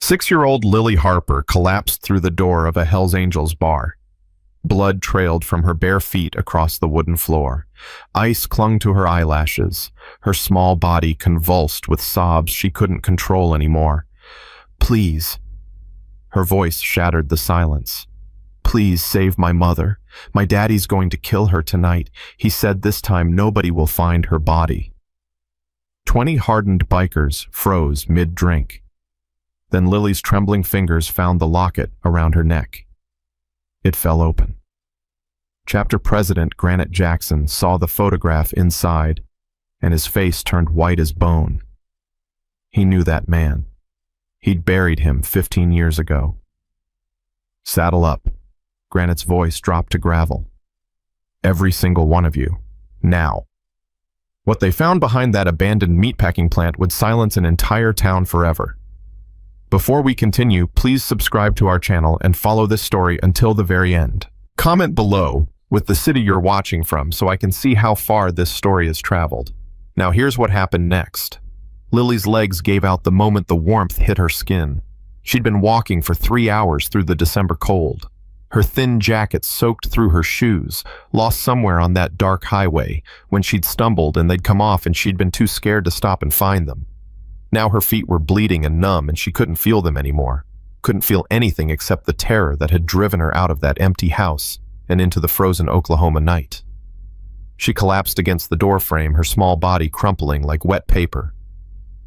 6-year-old Lily Harper collapsed through the door of a Hells Angels bar. Blood trailed from her bare feet across the wooden floor. Ice clung to her eyelashes. Her small body convulsed with sobs she couldn't control anymore. "Please." Her voice shattered the silence. "Please save my mother. My daddy's going to kill her tonight. He said this time nobody will find her body." 20 hardened bikers froze mid-drink. Then Lily's trembling fingers found the locket around her neck. It fell open. Chapter President Granite Jackson saw the photograph inside, and his face turned white as bone. He knew that man. He'd buried him 15 years ago. "Saddle up." Granite's voice dropped to gravel. "Every single one of you. Now." What they found behind that abandoned meatpacking plant would silence an entire town forever. Before we continue, please subscribe to our channel and follow this story until the very end. Comment below with the city you're watching from so I can see how far this story has traveled. Now here's what happened next. Lily's legs gave out the moment the warmth hit her skin. She'd been walking for 3 hours through the December cold. Her thin jacket soaked through her shoes, lost somewhere on that dark highway, when she'd stumbled and they'd come off and she'd been too scared to stop and find them. Now her feet were bleeding and numb and she couldn't feel them anymore. Couldn't feel anything except the terror that had driven her out of that empty house and into the frozen Oklahoma night. She collapsed against the door frame, her small body crumpling like wet paper.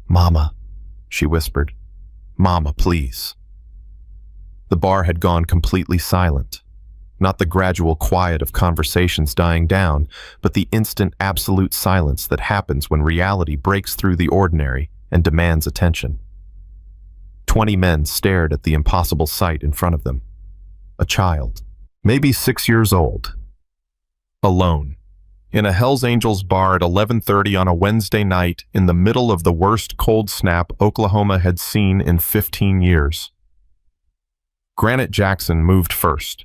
"Mama," she whispered. "Mama, please." The bar had gone completely silent. Not the gradual quiet of conversations dying down, but the instant absolute silence that happens when reality breaks through the ordinary and demands attention. 20 men stared at the impossible sight in front of them. A child, maybe 6 years old. Alone. In a Hells Angels bar at 11:30 on a Wednesday night in the middle of the worst cold snap Oklahoma had seen in 15 years. Granite Jackson moved first.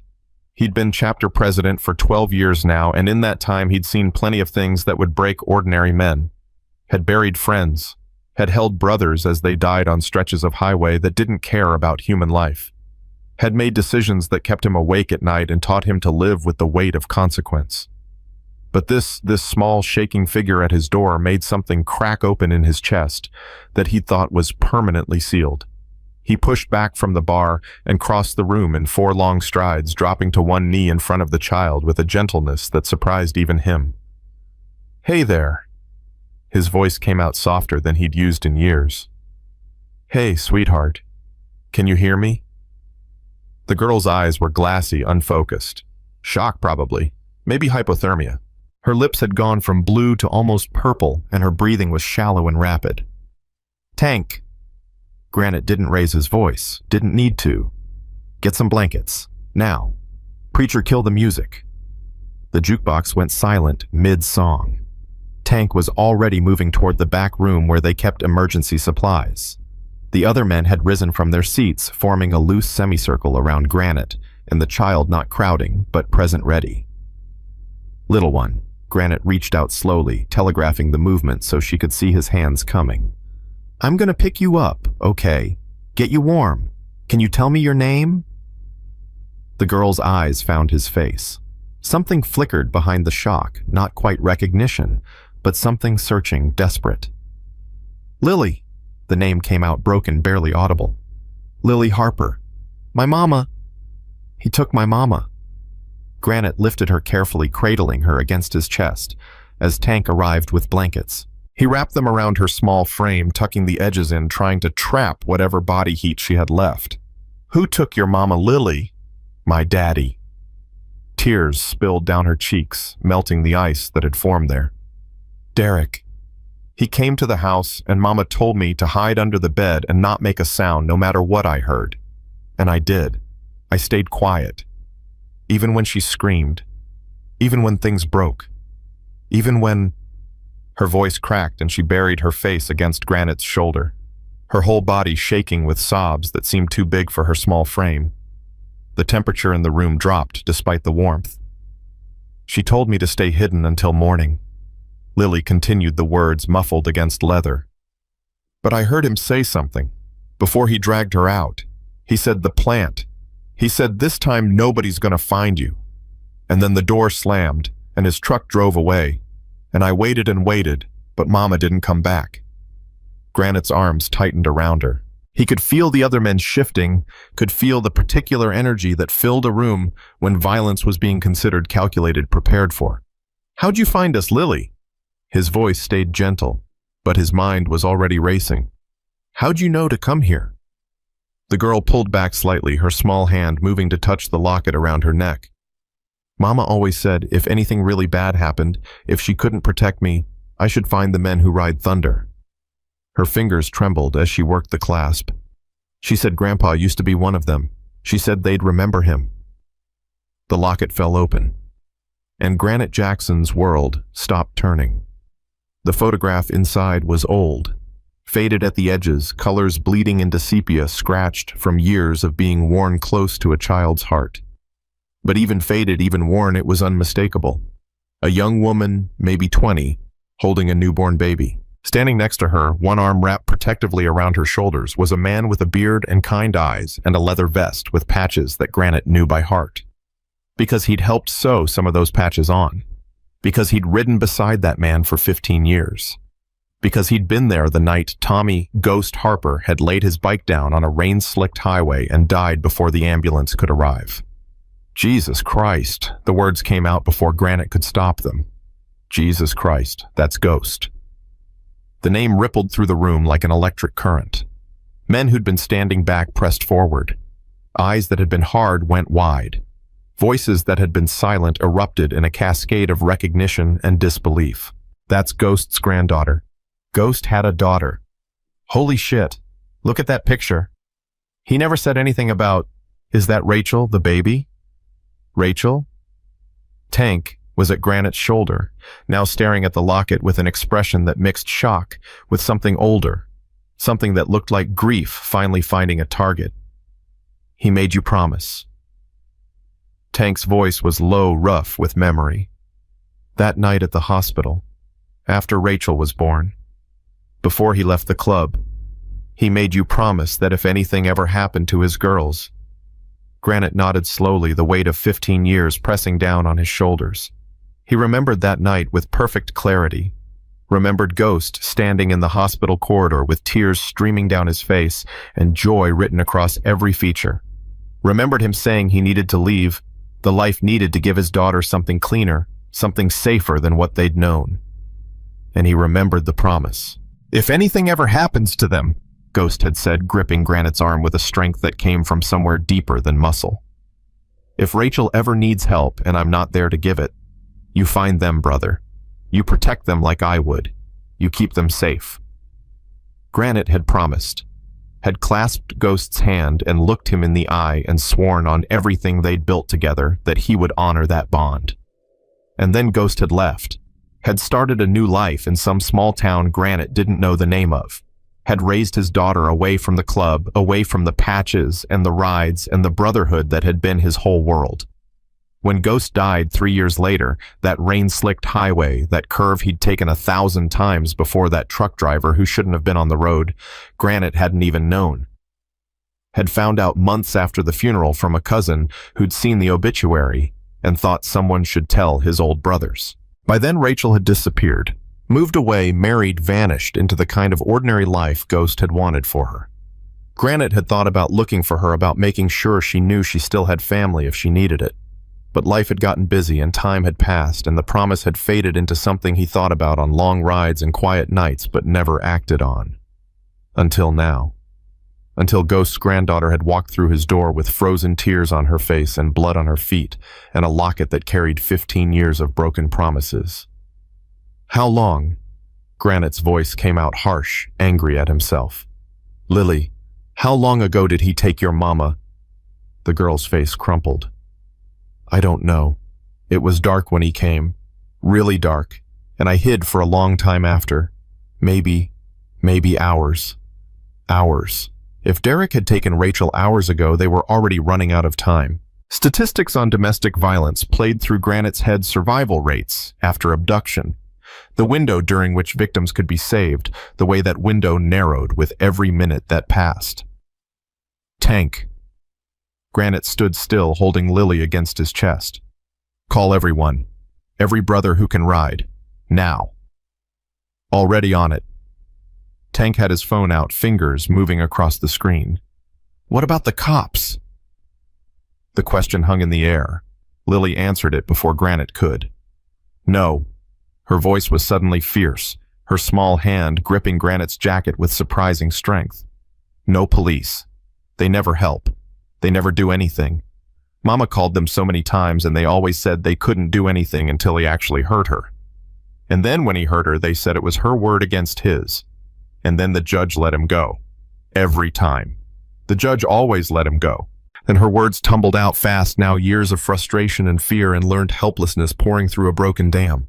He'd been chapter president for 12 years now, and in that time he'd seen plenty of things that would break ordinary men. Had buried friends. Had held brothers as they died on stretches of highway that didn't care about human life. Had made decisions that kept him awake at night and taught him to live with the weight of consequence. But this small shaking figure at his door made something crack open in his chest that he thought was permanently sealed. He pushed back from the bar and crossed the room in 4 long strides, dropping to one knee in front of the child with a gentleness that surprised even him. "Hey there." His voice came out softer than he'd used in years. "Hey, sweetheart. Can you hear me?" The girl's eyes were glassy, unfocused. Shock, probably. Maybe hypothermia. Her lips had gone from blue to almost purple, and her breathing was shallow and rapid. "Tank." Granite didn't raise his voice, didn't need to. "Get some blankets. Now. Preacher, kill the music." The jukebox went silent mid-song. Tank was already moving toward the back room where they kept emergency supplies. The other men had risen from their seats, forming a loose semicircle around Granite, and the child not crowding, but present ready. "Little one." Granite reached out slowly, telegraphing the movement so she could see his hands coming. "I'm gonna pick you up, okay? Get you warm. Can you tell me your name?" The girl's eyes found his face. Something flickered behind the shock, not quite recognition, but something searching, desperate. "Lily." The name came out broken, barely audible. "Lily Harper. My mama." "He took my mama." Granite lifted her carefully, cradling her against his chest, as Tank arrived with blankets. He wrapped them around her small frame, tucking the edges in, trying to trap whatever body heat she had left. "Who took your mama, Lily?" "My daddy." Tears spilled down her cheeks, melting the ice that had formed there. "Derek. He came to the house, and Mama told me to hide under the bed and not make a sound no matter what I heard. And I did. I stayed quiet. Even when she screamed. Even when things broke. Even when—" Her voice cracked and she buried her face against Granite's shoulder, her whole body shaking with sobs that seemed too big for her small frame. The temperature in the room dropped despite the warmth. "She told me to stay hidden until morning." Lily continued the words muffled against leather. "But I heard him say something. Before he dragged her out, he said, "The plant." He said, "This time nobody's gonna find you." And then the door slammed, and his truck drove away. And I waited and waited, but Mama didn't come back. Granite's arms tightened around her. He could feel the other men shifting, could feel the particular energy that filled a room when violence was being considered calculated, prepared for. "How'd you find us, Lily?" His voice stayed gentle, but his mind was already racing. "How'd you know to come here?" The girl pulled back slightly, her small hand moving to touch the locket around her neck. "Mama always said if anything really bad happened, if she couldn't protect me, I should find the men who ride thunder." Her fingers trembled as she worked the clasp. She said Grandpa used to be one of them. She said they'd remember him. The locket fell open, and Granite Jackson's world stopped turning. The photograph inside was old, faded at the edges, colors bleeding into sepia, scratched from years of being worn close to a child's heart. But even faded, even worn, it was unmistakable. A young woman, maybe 20, holding a newborn baby. Standing next to her, one arm wrapped protectively around her shoulders, was a man with a beard and kind eyes and a leather vest with patches that Granite knew by heart. Because he'd helped sew some of those patches on. Because he'd ridden beside that man for 15 years. Because he'd been there the night Tommy Ghost Harper had laid his bike down on a rain-slicked highway and died before the ambulance could arrive. Jesus Christ, the words came out before Granite could stop them. Jesus Christ, that's Ghost. The name rippled through the room like an electric current. Men who'd been standing back pressed forward. Eyes that had been hard went wide. Voices that had been silent erupted in a cascade of recognition and disbelief. That's Ghost's granddaughter. Ghost had a daughter. Holy shit, look at that picture. He never said anything about, "Is that Rachel, the baby?" Rachel? Tank was at Granite's shoulder, now staring at the locket with an expression that mixed shock with something older, something that looked like grief finally finding a target. "He made you promise." Tank's voice was low, rough with memory. That night at the hospital, after Rachel was born, before he left the club, he made you promise that if anything ever happened to his girls. Granite nodded slowly, the weight of 15 years pressing down on his shoulders. He remembered that night with perfect clarity. Remembered Ghost standing in the hospital corridor with tears streaming down his face and joy written across every feature. Remembered him saying he needed to leave, the life needed to give his daughter something cleaner, something safer than what they'd known. And he remembered the promise. "If anything ever happens to them," Ghost had said, gripping Granite's arm with a strength that came from somewhere deeper than muscle. "If Rachel ever needs help and I'm not there to give it, you find them, brother. You protect them like I would. You keep them safe." Granite had promised, had clasped Ghost's hand and looked him in the eye and sworn on everything they'd built together that he would honor that bond. And then Ghost had left, had started a new life in some small town Granite didn't know the name of, had raised his daughter away from the club, away from the patches and the rides and the brotherhood that had been his whole world. When Ghost died 3 years later, that rain-slicked highway, that curve he'd taken 1,000 times before that truck driver who shouldn't have been on the road, Granite hadn't even known. Had found out months after the funeral from a cousin who'd seen the obituary and thought someone should tell his old brothers. By then Rachel had disappeared, moved away, married, vanished into the kind of ordinary life Ghost had wanted for her. Granite had thought about looking for her, about making sure she knew she still had family if she needed it. But life had gotten busy and time had passed and the promise had faded into something he thought about on long rides and quiet nights but never acted on. Until now. Until Ghost's granddaughter had walked through his door with frozen tears on her face and blood on her feet and a locket that carried 15 years of broken promises. "How long?" Granite's voice came out harsh, angry at himself. "Lily, how long ago did he take your mama?" The girl's face crumpled. "I don't know. It was dark when he came. Really dark. And I hid for a long time after. Maybe hours. Hours. If Derek had taken Rachel hours ago, they were already running out of time." Statistics on domestic violence played through Granite's head: survival rates after abduction. The window during which victims could be saved, the way that window narrowed with every minute that passed. Tank. Granite stood still, holding Lily against his chest. Call everyone. Every brother who can ride. Now. Already on it. Tank had his phone out, fingers moving across the screen. What about the cops? The question hung in the air. Lily answered it before Granite could. No. Her voice was suddenly fierce, her small hand gripping Granite's jacket with surprising strength. No police. They never help. They never do anything. Mama called them so many times and they always said they couldn't do anything until he actually hurt her. And then when he hurt her, they said it was her word against his. And then the judge let him go. Every time. The judge always let him go. Then her words tumbled out fast, now years of frustration and fear and learned helplessness pouring through a broken dam.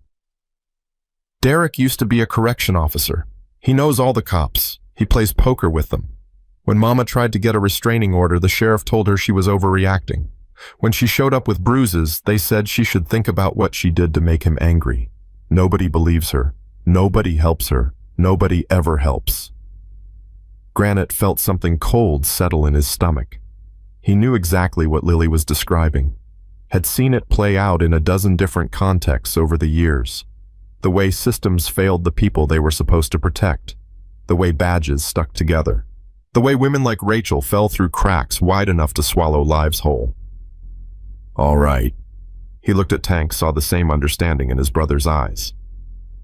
Derek used to be a correction officer. He knows all the cops. He plays poker with them. When Mama tried to get a restraining order, the sheriff told her she was overreacting. When she showed up with bruises, they said she should think about what she did to make him angry. Nobody believes her. Nobody helps her. Nobody ever helps. Granite felt something cold settle in his stomach. He knew exactly what Lily was describing, had seen it play out in a dozen different contexts over the years. The way systems failed the people they were supposed to protect, the way badges stuck together, the way women like Rachel fell through cracks wide enough to swallow lives whole. All right. He looked at Tank, saw the same understanding in his brother's eyes.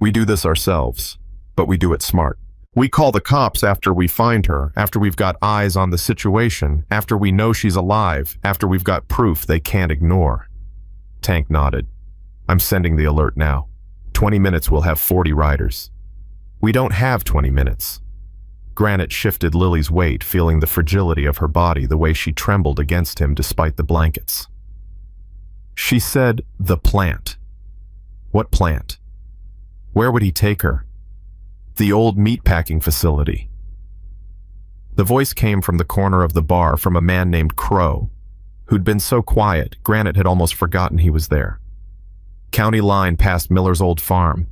We do this ourselves, but we do it smart. We call the cops after we find her, after we've got eyes on the situation, after we know she's alive, after we've got proof they can't ignore. Tank nodded. I'm sending the alert now. 20 minutes we'll have 40 riders. We don't have 20 minutes. Granite shifted Lily's weight, feeling the fragility of her body, the way she trembled against him despite the blankets. She said, the plant. What plant? Where would he take her? The old meatpacking facility. The voice came from the corner of the bar from a man named Crow, who'd been so quiet, Granite had almost forgotten he was there. County line past Miller's old farm.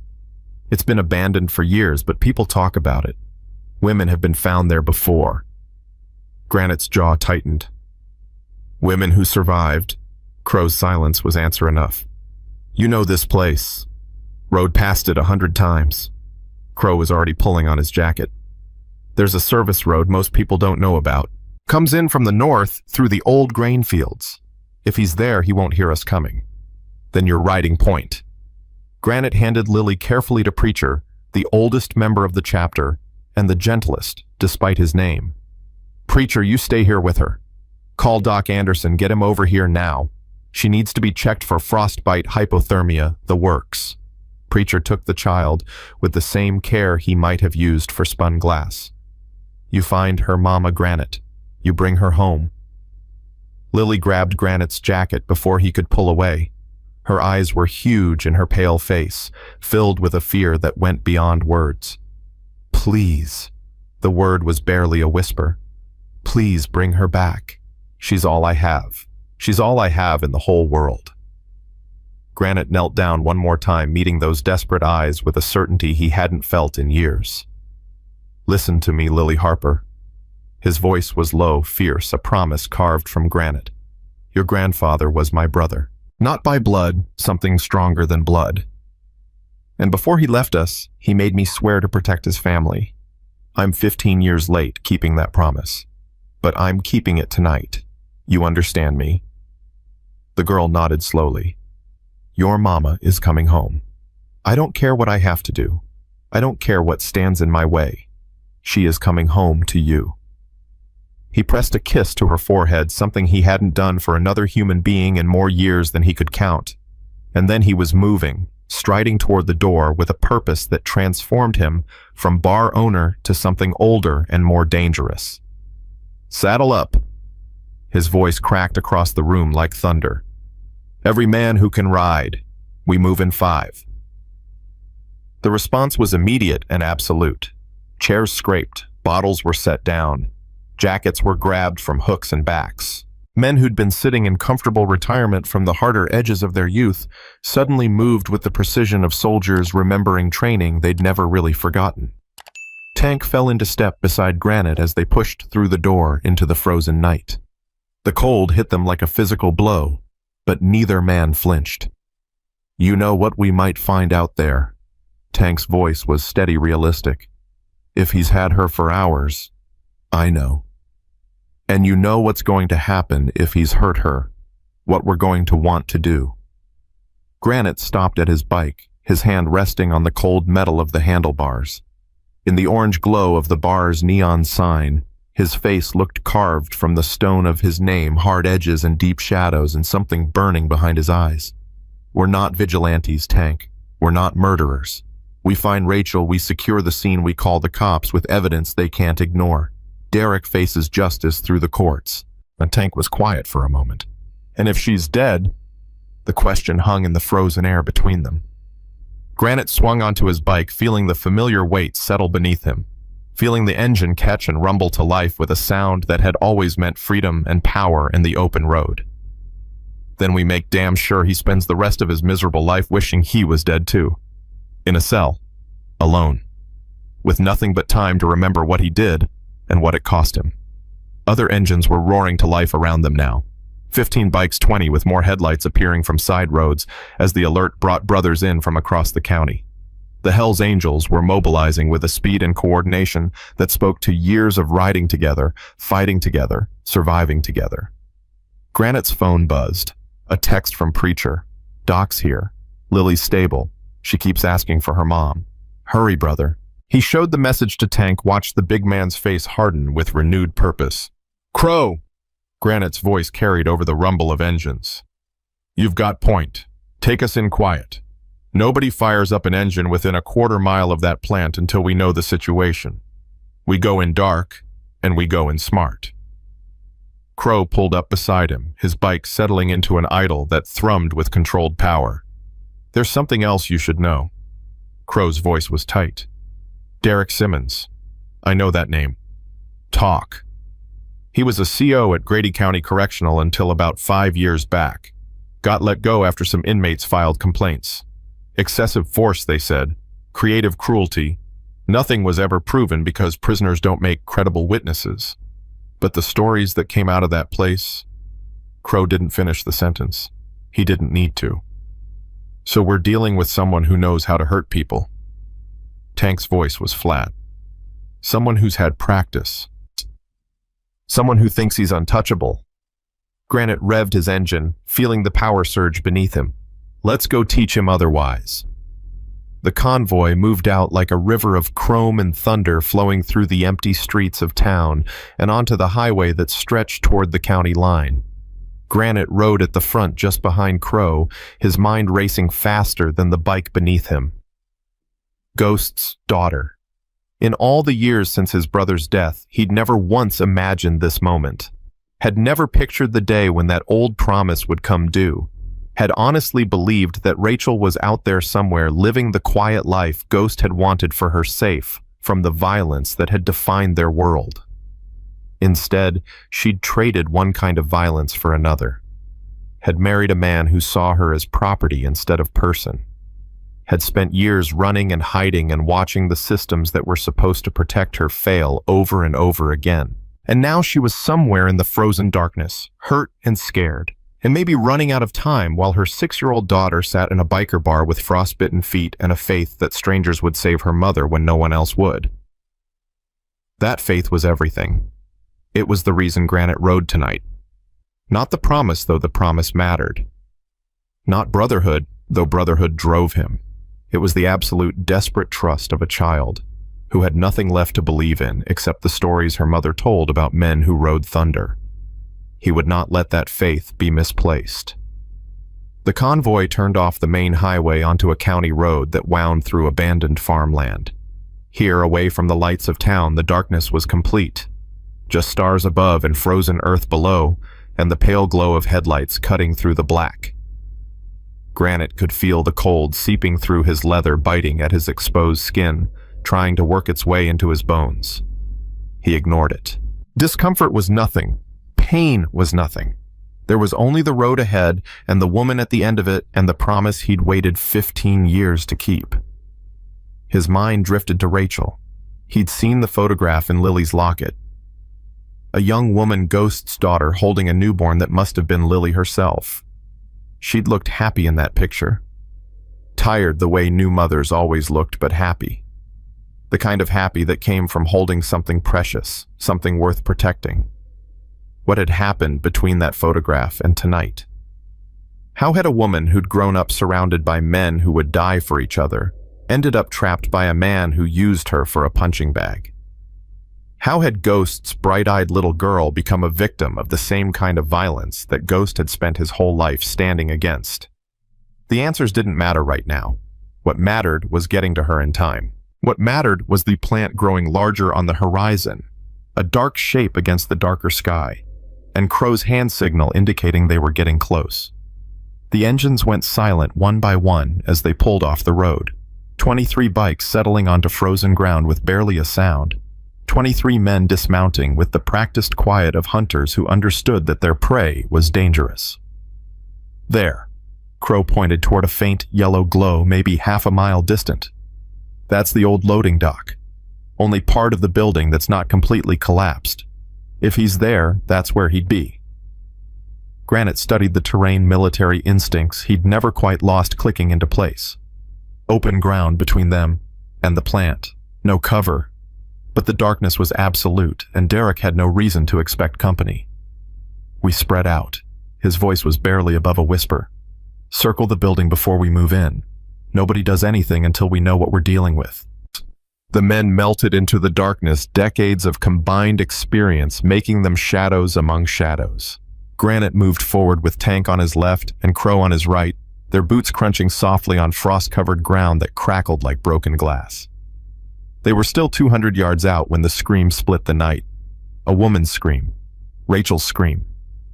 It's been abandoned for years, but people talk about it. Women have been found there before. Granite's jaw tightened. Women who survived. Crow's silence was answer enough. You know this place. Rode past it 100 times. Crow was already pulling on his jacket. There's a service road most people don't know about. Comes in from the north through the old grain fields. If he's there, he won't hear us coming. Then you're riding point. Granite handed Lily carefully to Preacher, the oldest member of the chapter, and the gentlest, despite his name. Preacher, you stay here with her. Call Doc Anderson, get him over here now. She needs to be checked for frostbite, hypothermia, the works. Preacher took the child with the same care he might have used for spun glass. You find her mama Granite. You bring her home. Lily grabbed Granite's jacket before he could pull away. Her eyes were huge in her pale face, filled with a fear that went beyond words. Please. The word was barely a whisper. Please bring her back. She's all I have. She's all I have in the whole world. Granite knelt down one more time, meeting those desperate eyes with a certainty he hadn't felt in years. Listen to me, Lily Harper. His voice was low, fierce, a promise carved from granite. Your grandfather was my brother. Not by blood, something stronger than blood. And before he left us, he made me swear to protect his family. I'm 15 years late keeping that promise. But I'm keeping it tonight. You understand me? The girl nodded slowly. Your mama is coming home. I don't care what I have to do. I don't care what stands in my way. She is coming home to you. He pressed a kiss to her forehead, something he hadn't done for another human being in more years than he could count. And then he was moving, striding toward the door with a purpose that transformed him from bar owner to something older and more dangerous. Saddle up. His voice cracked across the room like thunder. Every man who can ride. We move in 5. The response was immediate and absolute. Chairs scraped, bottles were set down. Jackets were grabbed from hooks and backs. Men who'd been sitting in comfortable retirement from the harder edges of their youth suddenly moved with the precision of soldiers remembering training they'd never really forgotten. Tank fell into step beside Granite as they pushed through the door into the frozen night. The cold hit them like a physical blow, but neither man flinched. "You know what we might find out there." Tank's voice was steady, realistic. "If he's had her for hours, I know. And you know what's going to happen if he's hurt her, what we're going to want to do." Granite stopped at his bike, his hand resting on the cold metal of the handlebars. In the orange glow of the bar's neon sign, his face looked carved from the stone of his name, hard edges and deep shadows and something burning behind his eyes. "We're not vigilantes, Tank. We're not murderers. We find Rachel, we secure the scene, we call the cops with evidence they can't ignore. Derek faces justice through the courts." And Tank was quiet for a moment. "And if she's dead?" The question hung in the frozen air between them. Granite swung onto his bike, feeling the familiar weight settle beneath him, feeling the engine catch and rumble to life with a sound that had always meant freedom and power in the open road. "Then we make damn sure he spends the rest of his miserable life wishing he was dead too. In a cell, alone, with nothing but time to remember what he did and what it cost him." Other engines were roaring to life around them now. 15 bikes, 20 with more headlights appearing from side roads as the alert brought brothers in from across the county. The Hells Angels were mobilizing with a speed and coordination that spoke to years of riding together, fighting together, surviving together. Granite's phone buzzed. A text from Preacher. "Doc's here. Lily's stable. She keeps asking for her mom. Hurry, brother." He showed the message to Tank, watched the big man's face harden with renewed purpose. "Crow!" Granite's voice carried over the rumble of engines. "You've got point. Take us in quiet. Nobody fires up an engine within a quarter-mile of that plant until we know the situation. We go in dark, and we go in smart." Crow pulled up beside him, his bike settling into an idle that thrummed with controlled power. "There's something else you should know." Crow's voice was tight. "Derek Simmons. I know that name. Talk. He was a CO at Grady County Correctional until about 5 years back. Got let go after some inmates filed complaints. Excessive force, they said. Creative cruelty. Nothing was ever proven because prisoners don't make credible witnesses. But the stories that came out of that place..." Crow didn't finish the sentence. He didn't need to. "So we're dealing with someone who knows how to hurt people." Tank's voice was flat. "Someone who's had practice. Someone who thinks he's untouchable." Granite revved his engine, feeling the power surge beneath him. "Let's go teach him otherwise." The convoy moved out like a river of chrome and thunder flowing through the empty streets of town and onto the highway that stretched toward the county line. Granite rode at the front just behind Crow, his mind racing faster than the bike beneath him. Ghost's daughter. In all the years since his brother's death, he'd never once imagined this moment. Had never pictured the day when that old promise would come due. Had honestly believed that Rachel was out there somewhere living the quiet life Ghost had wanted for her, safe from the violence that had defined their world. Instead, she'd traded one kind of violence for another. Had married a man who saw her as property instead of person. Had spent years running and hiding and watching the systems that were supposed to protect her fail over and over again. And now she was somewhere in the frozen darkness, hurt and scared, and maybe running out of time while her 6-year-old daughter sat in a biker bar with frostbitten feet and a faith that strangers would save her mother when no one else would. That faith was everything. It was the reason Granite rode tonight. Not the promise, though the promise mattered. Not brotherhood, though brotherhood drove him. It was the absolute desperate trust of a child who had nothing left to believe in except the stories her mother told about men who rode thunder. He would not let that faith be misplaced. The convoy turned off the main highway onto a county road that wound through abandoned farmland. Here, away from the lights of town, the darkness was complete. Just stars above and frozen earth below, and the pale glow of headlights cutting through the black. Granite could feel the cold seeping through his leather, biting at his exposed skin, trying to work its way into his bones. He ignored it. Discomfort was nothing. Pain was nothing. There was only the road ahead and the woman at the end of it and the promise he'd waited 15 years to keep. His mind drifted to Rachel. He'd seen the photograph in Lily's locket. A young woman ghost's daughter holding a newborn that must have been Lily herself. She'd looked happy in that picture. Tired the way new mothers always looked, but happy. The kind of happy that came from holding something precious, something worth protecting. What had happened between that photograph and tonight? How had a woman who'd grown up surrounded by men who would die for each other ended up trapped by a man who used her for a punching bag? How had Ghost's bright-eyed little girl become a victim of the same kind of violence that Ghost had spent his whole life standing against? The answers didn't matter right now. What mattered was getting to her in time. What mattered was the plant growing larger on the horizon, a dark shape against the darker sky, and Crow's hand signal indicating they were getting close. The engines went silent one by one as they pulled off the road. 23 bikes settling onto frozen ground with barely a sound. 23 men dismounting with the practiced quiet of hunters who understood that their prey was dangerous. There, Crow pointed toward a faint yellow glow maybe half a mile distant. That's the old loading dock. Only part of the building that's not completely collapsed. If he's there, that's where he'd be. Granite studied the terrain military instincts he'd never quite lost clicking into place. Open ground between them and the plant. No cover. But the darkness was absolute, and Derek had no reason to expect company. We spread out. His voice was barely above a whisper. Circle the building before we move in. Nobody does anything until we know what we're dealing with. The men melted into the darkness, decades of combined experience making them shadows among shadows. Granite moved forward with Tank on his left and Crow on his right, their boots crunching softly on frost-covered ground that crackled like broken glass. They were still 200 yards out when the scream split the night. A woman's scream. Rachel's scream.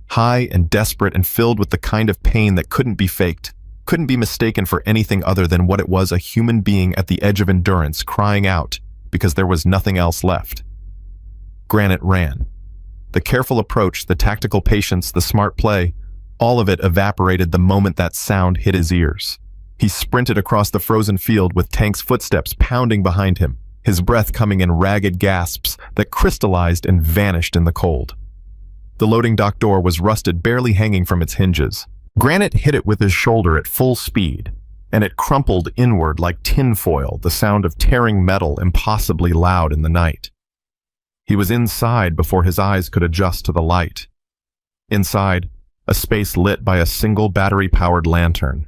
High and desperate and filled with the kind of pain that couldn't be faked, couldn't be mistaken for anything other than what it was, a human being at the edge of endurance crying out because there was nothing else left. Granite ran. The careful approach, the tactical patience, the smart play, all of it evaporated the moment that sound hit his ears. He sprinted across the frozen field with Tank's footsteps pounding behind him, his breath coming in ragged gasps that crystallized and vanished in the cold. The loading dock door was rusted, barely hanging from its hinges. Granite hit it with his shoulder at full speed, and it crumpled inward like tinfoil, the sound of tearing metal impossibly loud in the night. He was inside before his eyes could adjust to the light. Inside, a space lit by a single battery-powered lantern.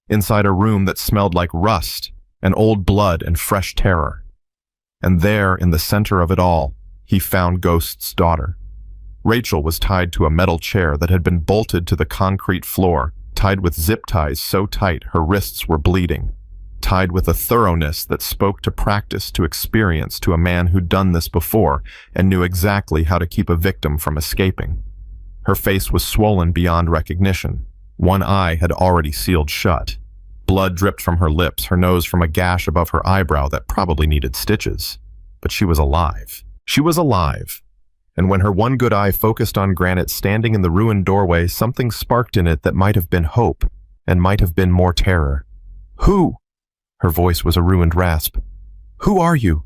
Inside a room that smelled like rust and old blood and fresh terror. And there, in the center of it all, he found Ghost's daughter. Rachel was tied to a metal chair that had been bolted to the concrete floor, tied with zip ties so tight her wrists were bleeding, tied with a thoroughness that spoke to practice, to experience, to a man who'd done this before and knew exactly how to keep a victim from escaping. Her face was swollen beyond recognition. One eye had already sealed shut. Blood dripped from her lips, her nose from a gash above her eyebrow that probably needed stitches. But she was alive. She was alive. And when her one good eye focused on Granite standing in the ruined doorway, something sparked in it that might have been hope, and might have been more terror. "Who?" Her voice was a ruined rasp. "Who are you?"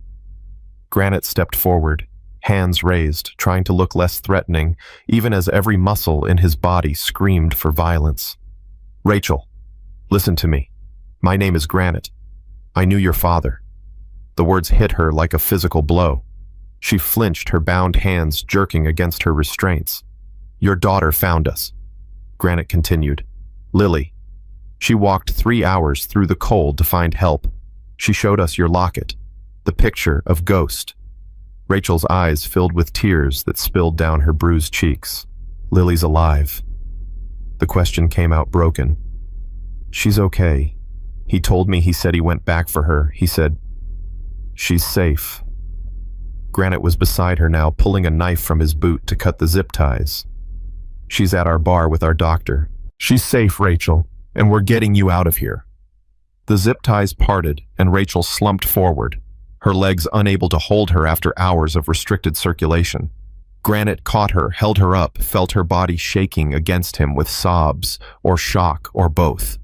Granite stepped forward, hands raised, trying to look less threatening, even as every muscle in his body screamed for violence. "Rachel, listen to me. My name is Granite. I knew your father." The words hit her like a physical blow. She flinched, her bound hands jerking against her restraints. "Your daughter found us," Granite continued. "Lily. She walked 3 hours through the cold to find help. She showed us your locket, the picture of Ghost." Rachel's eyes filled with tears that spilled down her bruised cheeks. "Lily's alive." The question came out broken. "She's okay. He told me, he said he went back for her. He said, she's safe." Granite was beside her now, pulling a knife from his boot to cut the zip ties. "She's at our bar with our doctor. She's safe, Rachel, and we're getting you out of here." The zip ties parted, and Rachel slumped forward, her legs unable to hold her after hours of restricted circulation. Granite caught her, held her up, felt her body shaking against him with sobs, or shock, or both.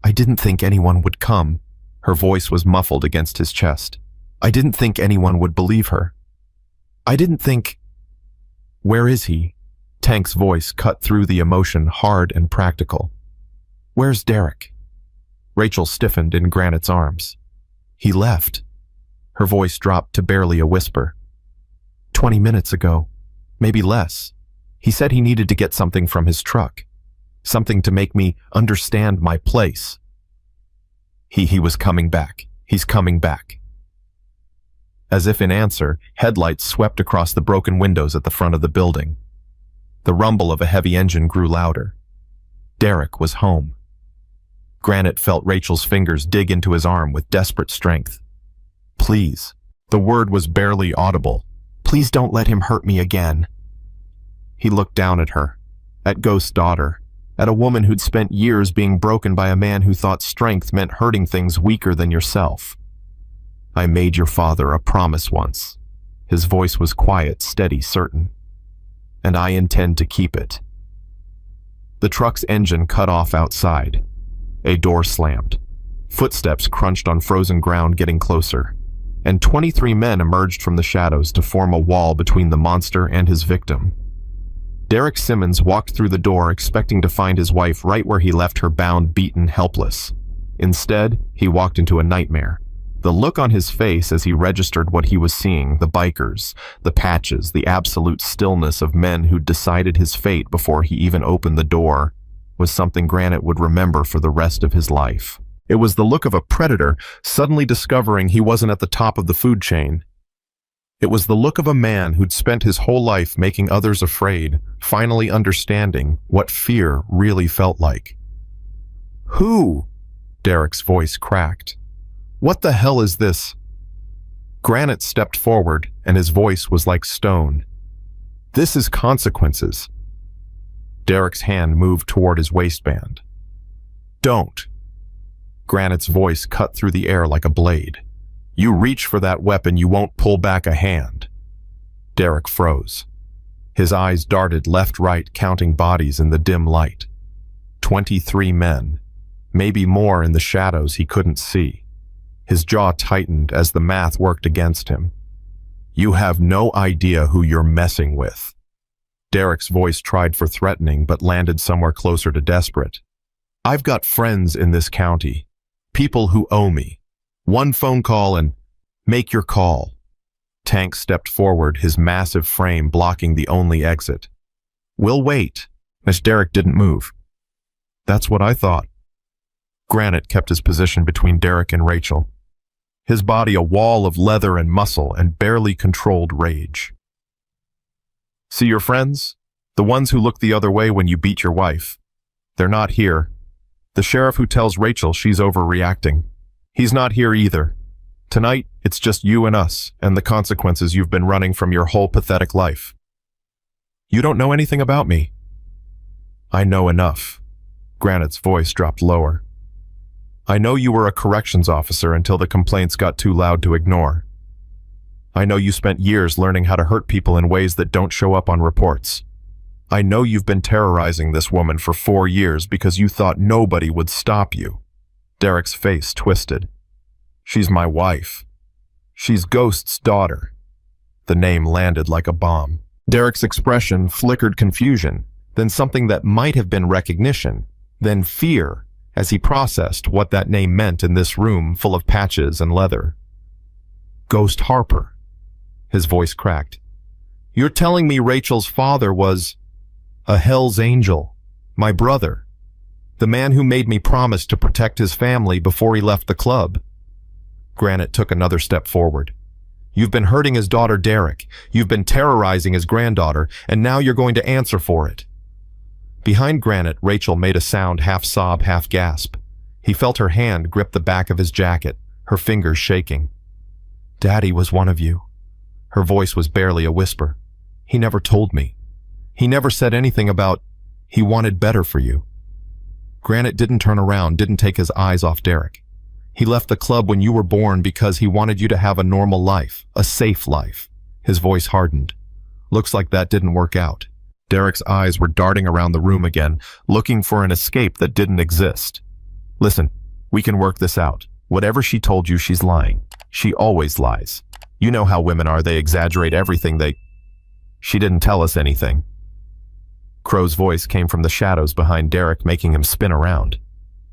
"I didn't think anyone would come." Her voice was muffled against his chest. I didn't think anyone would believe her. I didn't think... Where is he? Tank's voice cut through the emotion, hard and practical. Where's Derek? Rachel stiffened in Granite's arms. He left. Her voice dropped to barely a whisper. 20 minutes ago, maybe less. He said he needed to get something from his truck. Something to make me understand my place. He was coming back. He's coming back. As if in answer, headlights swept across the broken windows at the front of the building. The rumble of a heavy engine grew louder. Derek was home. Granite felt Rachel's fingers dig into his arm with desperate strength. Please. The word was barely audible. Please don't let him hurt me again. He looked down at her, at Ghost's daughter, at a woman who'd spent years being broken by a man who thought strength meant hurting things weaker than yourself. I made your father a promise once. His voice was quiet, steady, certain. And I intend to keep it. The truck's engine cut off outside. A door slammed. Footsteps crunched on frozen ground, getting closer. And 23 men emerged from the shadows to form a wall between the monster and his victim. Derek Simmons walked through the door expecting to find his wife right where he left her, bound, beaten, helpless. Instead, he walked into a nightmare. The look on his face as he registered what he was seeing, the bikers, the patches, the absolute stillness of men who'd decided his fate before he even opened the door, was something Granite would remember for the rest of his life. It was the look of a predator suddenly discovering he wasn't at the top of the food chain. It was the look of a man who'd spent his whole life making others afraid, finally understanding what fear really felt like. Who? Derek's voice cracked. What the hell is this? Granite stepped forward, and his voice was like stone. This is consequences. Derek's hand moved toward his waistband. Don't. Granite's voice cut through the air like a blade. You reach for that weapon, you won't pull back a hand. Derek froze. His eyes darted left-right, counting bodies in the dim light. 23 men. Maybe more in the shadows he couldn't see. His jaw tightened as the math worked against him. You have no idea who you're messing with. Derek's voice tried for threatening but landed somewhere closer to desperate. I've got friends in this county. People who owe me. One phone call and make your call. Tank stepped forward, his massive frame blocking the only exit. We'll wait. Miss Derek didn't move. That's what I thought. Granite kept his position between Derek and Rachel. His body a wall of leather and muscle and barely controlled rage. See your friends? The ones who look the other way when you beat your wife. They're not here. The sheriff who tells Rachel she's overreacting. He's not here either. Tonight, it's just you and us, and the consequences you've been running from your whole pathetic life. You don't know anything about me. I know enough. Granite's voice dropped lower. I know you were a corrections officer until the complaints got too loud to ignore. I know you spent years learning how to hurt people in ways that don't show up on reports. I know you've been terrorizing this woman for 4 years because you thought nobody would stop you. Derek's face twisted. She's my wife. She's Ghost's daughter. The name landed like a bomb. Derek's expression flickered confusion, then something that might have been recognition, then fear, as he processed what that name meant in this room full of patches and leather. Ghost Harper. His voice cracked. You're telling me Rachel's father was a Hell's Angel, my brother, the man who made me promise to protect his family before he left the club. Granite took another step forward. You've been hurting his daughter Derek, you've been terrorizing his granddaughter, and now you're going to answer for it. Behind Granite, Rachel made a sound, half sob, half gasp. He felt her hand grip the back of his jacket, her fingers shaking. Daddy was one of you. Her voice was barely a whisper. He never told me. He never said anything about he wanted better for you. Granite didn't turn around, didn't take his eyes off Derek. He left the club when you were born because he wanted you to have a normal life, a safe life. His voice hardened. Looks like that didn't work out. Derek's eyes were darting around the room again, looking for an escape that didn't exist. Listen, we can work this out. Whatever she told you, she's lying. She always lies. You know how women are, they exaggerate everything She didn't tell us anything. Crow's voice came from the shadows behind Derek, making him spin around.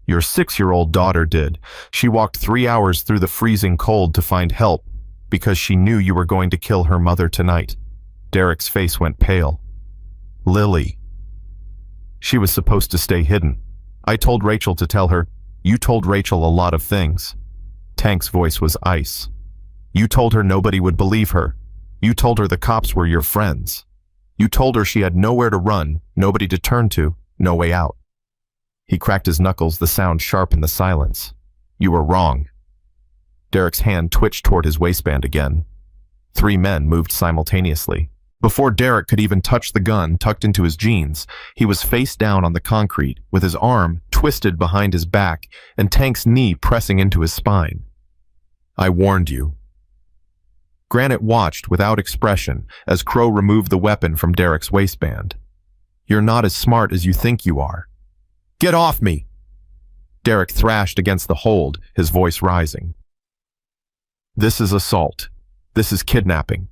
Your 6-year-old daughter did. She walked 3 hours through the freezing cold to find help because she knew you were going to kill her mother tonight. Derek's face went pale. Lily. She was supposed to stay hidden. I told Rachel to tell her. You told Rachel a lot of things. Tank's voice was ice. You told her nobody would believe her. You told her the cops were your friends. You told her she had nowhere to run, nobody to turn to, no way out. He cracked his knuckles, the sound sharp in the silence. You were wrong. Derek's hand twitched toward his waistband again. 3 men moved simultaneously. Before Derek could even touch the gun tucked into his jeans, he was face down on the concrete, with his arm twisted behind his back and Tank's knee pressing into his spine. I warned you. Granite watched without expression as Crow removed the weapon from Derek's waistband. You're not as smart as you think you are. Get off me! Derek thrashed against the hold, his voice rising. This is assault. This is kidnapping.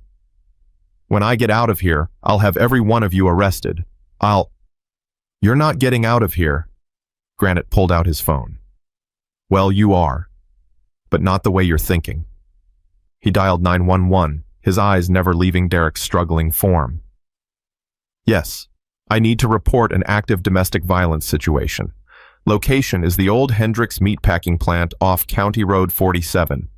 When I get out of here, I'll have every one of you arrested. You're not getting out of here. Granite pulled out his phone. Well, you are. But not the way you're thinking. He dialed 911, his eyes never leaving Derek's struggling form. Yes, I need to report an active domestic violence situation. Location is the old Hendricks meatpacking plant off County Road 47.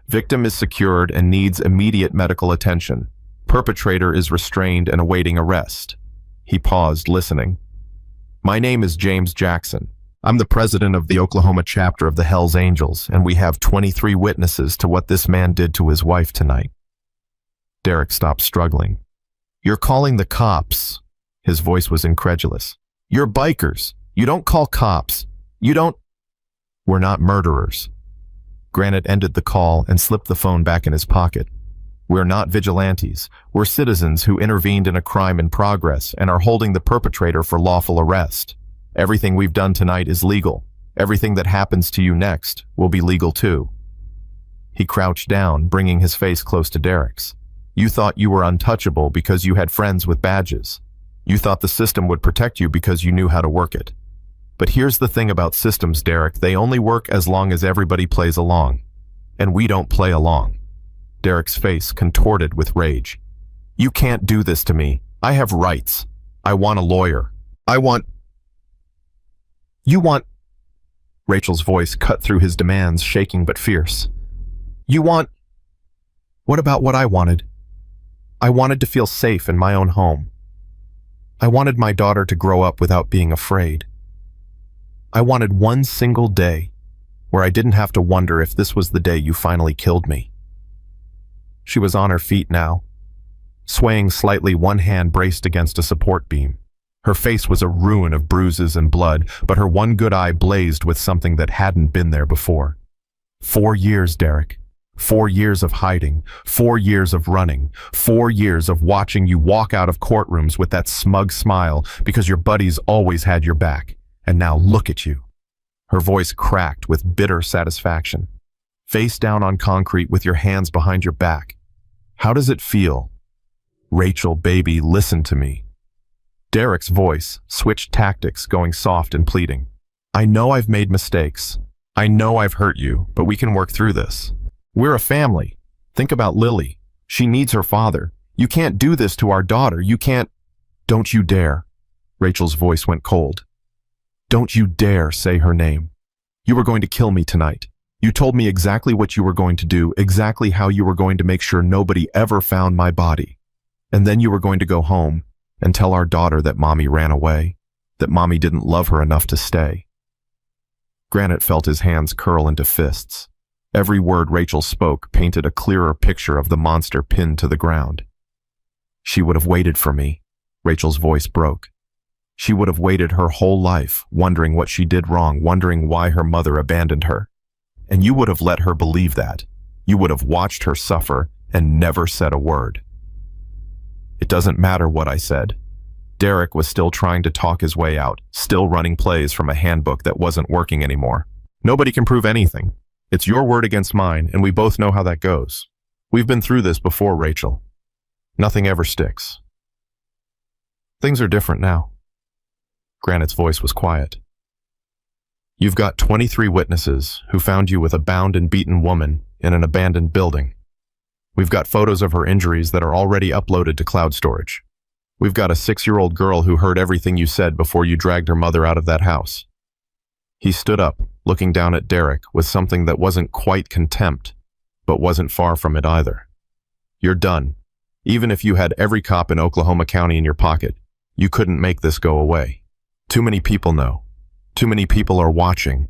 Victim is secured and needs immediate medical attention. Perpetrator is restrained and awaiting arrest. He paused, listening. My name is James Jackson. I'm the president of the Oklahoma chapter of the Hells Angels, and we have 23 witnesses to what this man did to his wife tonight. Derek stopped struggling. You're calling the cops. His voice was incredulous. You're bikers. You don't call cops. You don't. We're not murderers. Granite ended the call and slipped the phone back in his pocket. We're not vigilantes. We're citizens who intervened in a crime in progress and are holding the perpetrator for lawful arrest. Everything we've done tonight is legal. Everything that happens to you next will be legal too. He crouched down, bringing his face close to Derek's. You thought you were untouchable because you had friends with badges. You thought the system would protect you because you knew how to work it. But here's the thing about systems, Derek. They only work as long as everybody plays along. And we don't play along. Derek's face contorted with rage. You can't do this to me. I have rights. I want a lawyer. You want... Rachel's voice cut through his demands, shaking but fierce. You want... What about what I wanted? I wanted to feel safe in my own home. I wanted my daughter to grow up without being afraid. I wanted one single day where I didn't have to wonder if this was the day you finally killed me. She was on her feet now, swaying slightly, one hand braced against a support beam. Her face was a ruin of bruises and blood, but her one good eye blazed with something that hadn't been there before. 4 years, Derek. 4 years of hiding, 4 years of running, 4 years of watching you walk out of courtrooms with that smug smile because your buddies always had your back. And now look at you. Her voice cracked with bitter satisfaction. Face down on concrete with your hands behind your back. How does it feel? Rachel, baby, listen to me. Derek's voice switched tactics, going soft and pleading. I know I've made mistakes. I know I've hurt you, but we can work through this. We're a family. Think about Lily. She needs her father. You can't do this to our daughter. You can't. Don't you dare. Rachel's voice went cold. Don't you dare say her name. You were going to kill me tonight. You told me exactly what you were going to do, exactly how you were going to make sure nobody ever found my body. And then you were going to go home and tell our daughter that Mommy ran away, that Mommy didn't love her enough to stay. Granite felt his hands curl into fists. Every word Rachel spoke painted a clearer picture of the monster pinned to the ground. She would have waited for me. Rachel's voice broke. She would have waited her whole life, wondering what she did wrong, wondering why her mother abandoned her. And you would have let her believe that. You would have watched her suffer and never said a word. It doesn't matter what I said. Derek was still trying to talk his way out, still running plays from a handbook that wasn't working anymore. Nobody can prove anything. It's your word against mine, and we both know how that goes. We've been through this before, Rachel. Nothing ever sticks. Things are different now. Granite's voice was quiet. You've got 23 witnesses who found you with a bound and beaten woman in an abandoned building. We've got photos of her injuries that are already uploaded to cloud storage. We've got a 6-year-old girl who heard everything you said before you dragged her mother out of that house. He stood up, looking down at Derek with something that wasn't quite contempt, but wasn't far from it either. You're done. Even if you had every cop in Oklahoma County in your pocket, you couldn't make this go away. Too many people know. Too many people are watching.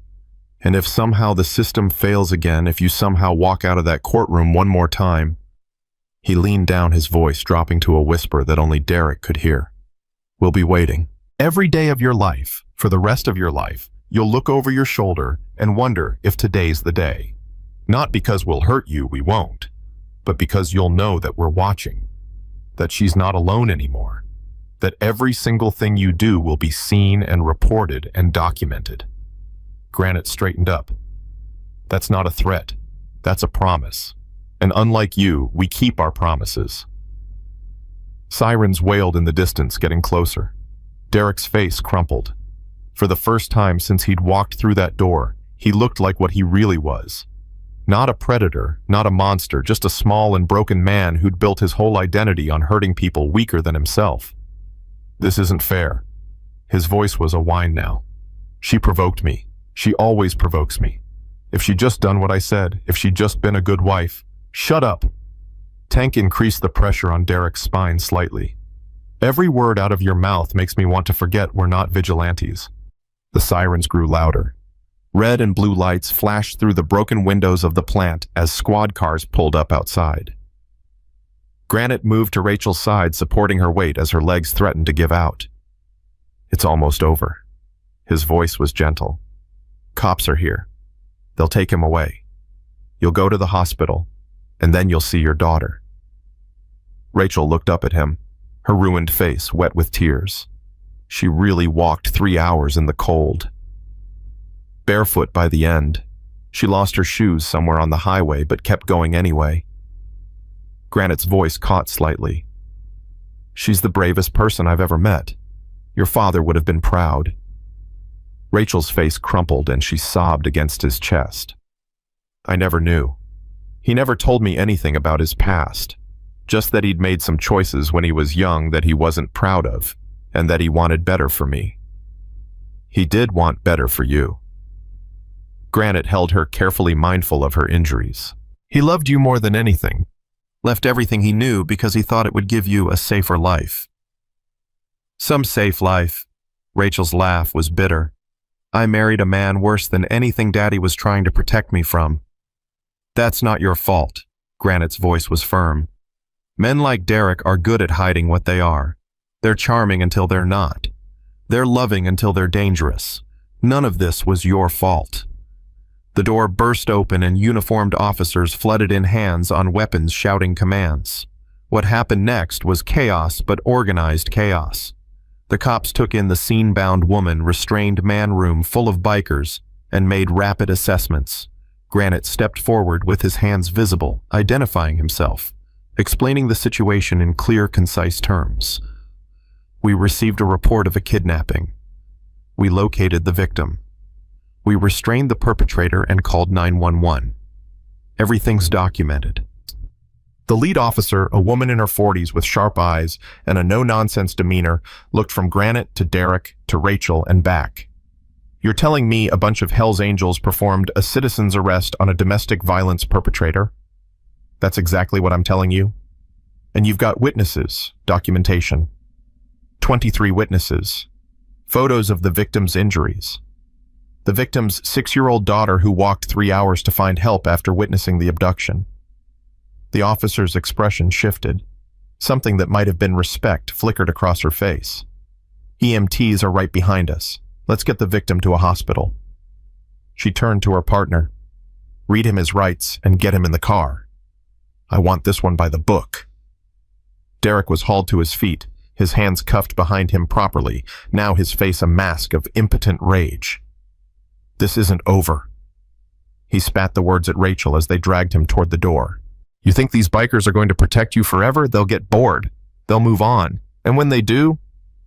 And if somehow the system fails again, if you somehow walk out of that courtroom one more time, he leaned down, his voice dropping to a whisper that only Derek could hear. We'll be waiting. Every day of your life, for the rest of your life, you'll look over your shoulder and wonder if today's the day. Not because we'll hurt you, we won't, but because you'll know that we're watching, that she's not alone anymore, that every single thing you do will be seen and reported and documented. Granite straightened up. That's not a threat. That's a promise. And unlike you, we keep our promises. Sirens wailed in the distance, getting closer. Derek's face crumpled. For the first time since he'd walked through that door, he looked like what he really was. Not a predator, not a monster, just a small and broken man who'd built his whole identity on hurting people weaker than himself. This isn't fair. His voice was a whine now. She provoked me. She always provokes me. If she'd just done what I said, if she'd just been a good wife. Shut up. Tank increased the pressure on Derek's spine slightly. Every word out of your mouth makes me want to forget we're not vigilantes. The sirens grew louder. Red and blue lights flashed through the broken windows of the plant as squad cars pulled up outside. Granite moved to Rachel's side, supporting her weight as her legs threatened to give out. It's almost over. His voice was gentle. Cops are here. They'll take him away. You'll go to the hospital, and then you'll see your daughter. Rachel looked up at him, her ruined face wet with tears. She really walked 3 hours in the cold. Barefoot by the end, she lost her shoes somewhere on the highway but kept going anyway. Granite's voice caught slightly. She's the bravest person I've ever met. Your father would have been proud. Rachel's face crumpled and she sobbed against his chest. I never knew. He never told me anything about his past, just that he'd made some choices when he was young that he wasn't proud of, and that he wanted better for me. He did want better for you. Granite held her, carefully mindful of her injuries. He loved you more than anything, left everything he knew because he thought it would give you a safer life. Some safe life. Rachel's laugh was bitter. I married a man worse than anything Daddy was trying to protect me from. That's not your fault. Granite's voice was firm. Men like Derek are good at hiding what they are. They're charming until they're not. They're loving until they're dangerous. None of this was your fault. The door burst open and uniformed officers flooded in, hands on weapons, shouting commands. What happened next was chaos, but organized chaos. The cops took in the scene-bound woman, restrained man room full of bikers, and made rapid assessments. Granite stepped forward with his hands visible, identifying himself, explaining the situation in clear, concise terms. We received a report of a kidnapping. We located the victim. We restrained the perpetrator and called 911. Everything's documented. The lead officer, a woman in her 40s with sharp eyes and a no-nonsense demeanor, looked from Granite to Derek to Rachel and back. You're telling me a bunch of Hell's Angels performed a citizen's arrest on a domestic violence perpetrator? That's exactly what I'm telling you. And you've got witnesses, documentation. 23 witnesses. Photos of the victim's injuries. The victim's 6-year-old daughter who walked 3 hours to find help after witnessing the abduction. The officer's expression shifted. Something that might have been respect flickered across her face. EMTs are right behind us. Let's get the victim to a hospital. She turned to her partner. Read him his rights and get him in the car. I want this one by the book. Derek was hauled to his feet, his hands cuffed behind him properly, now his face a mask of impotent rage. This isn't over. He spat the words at Rachel as they dragged him toward the door. You think these bikers are going to protect you forever? They'll get bored. They'll move on. And when they do,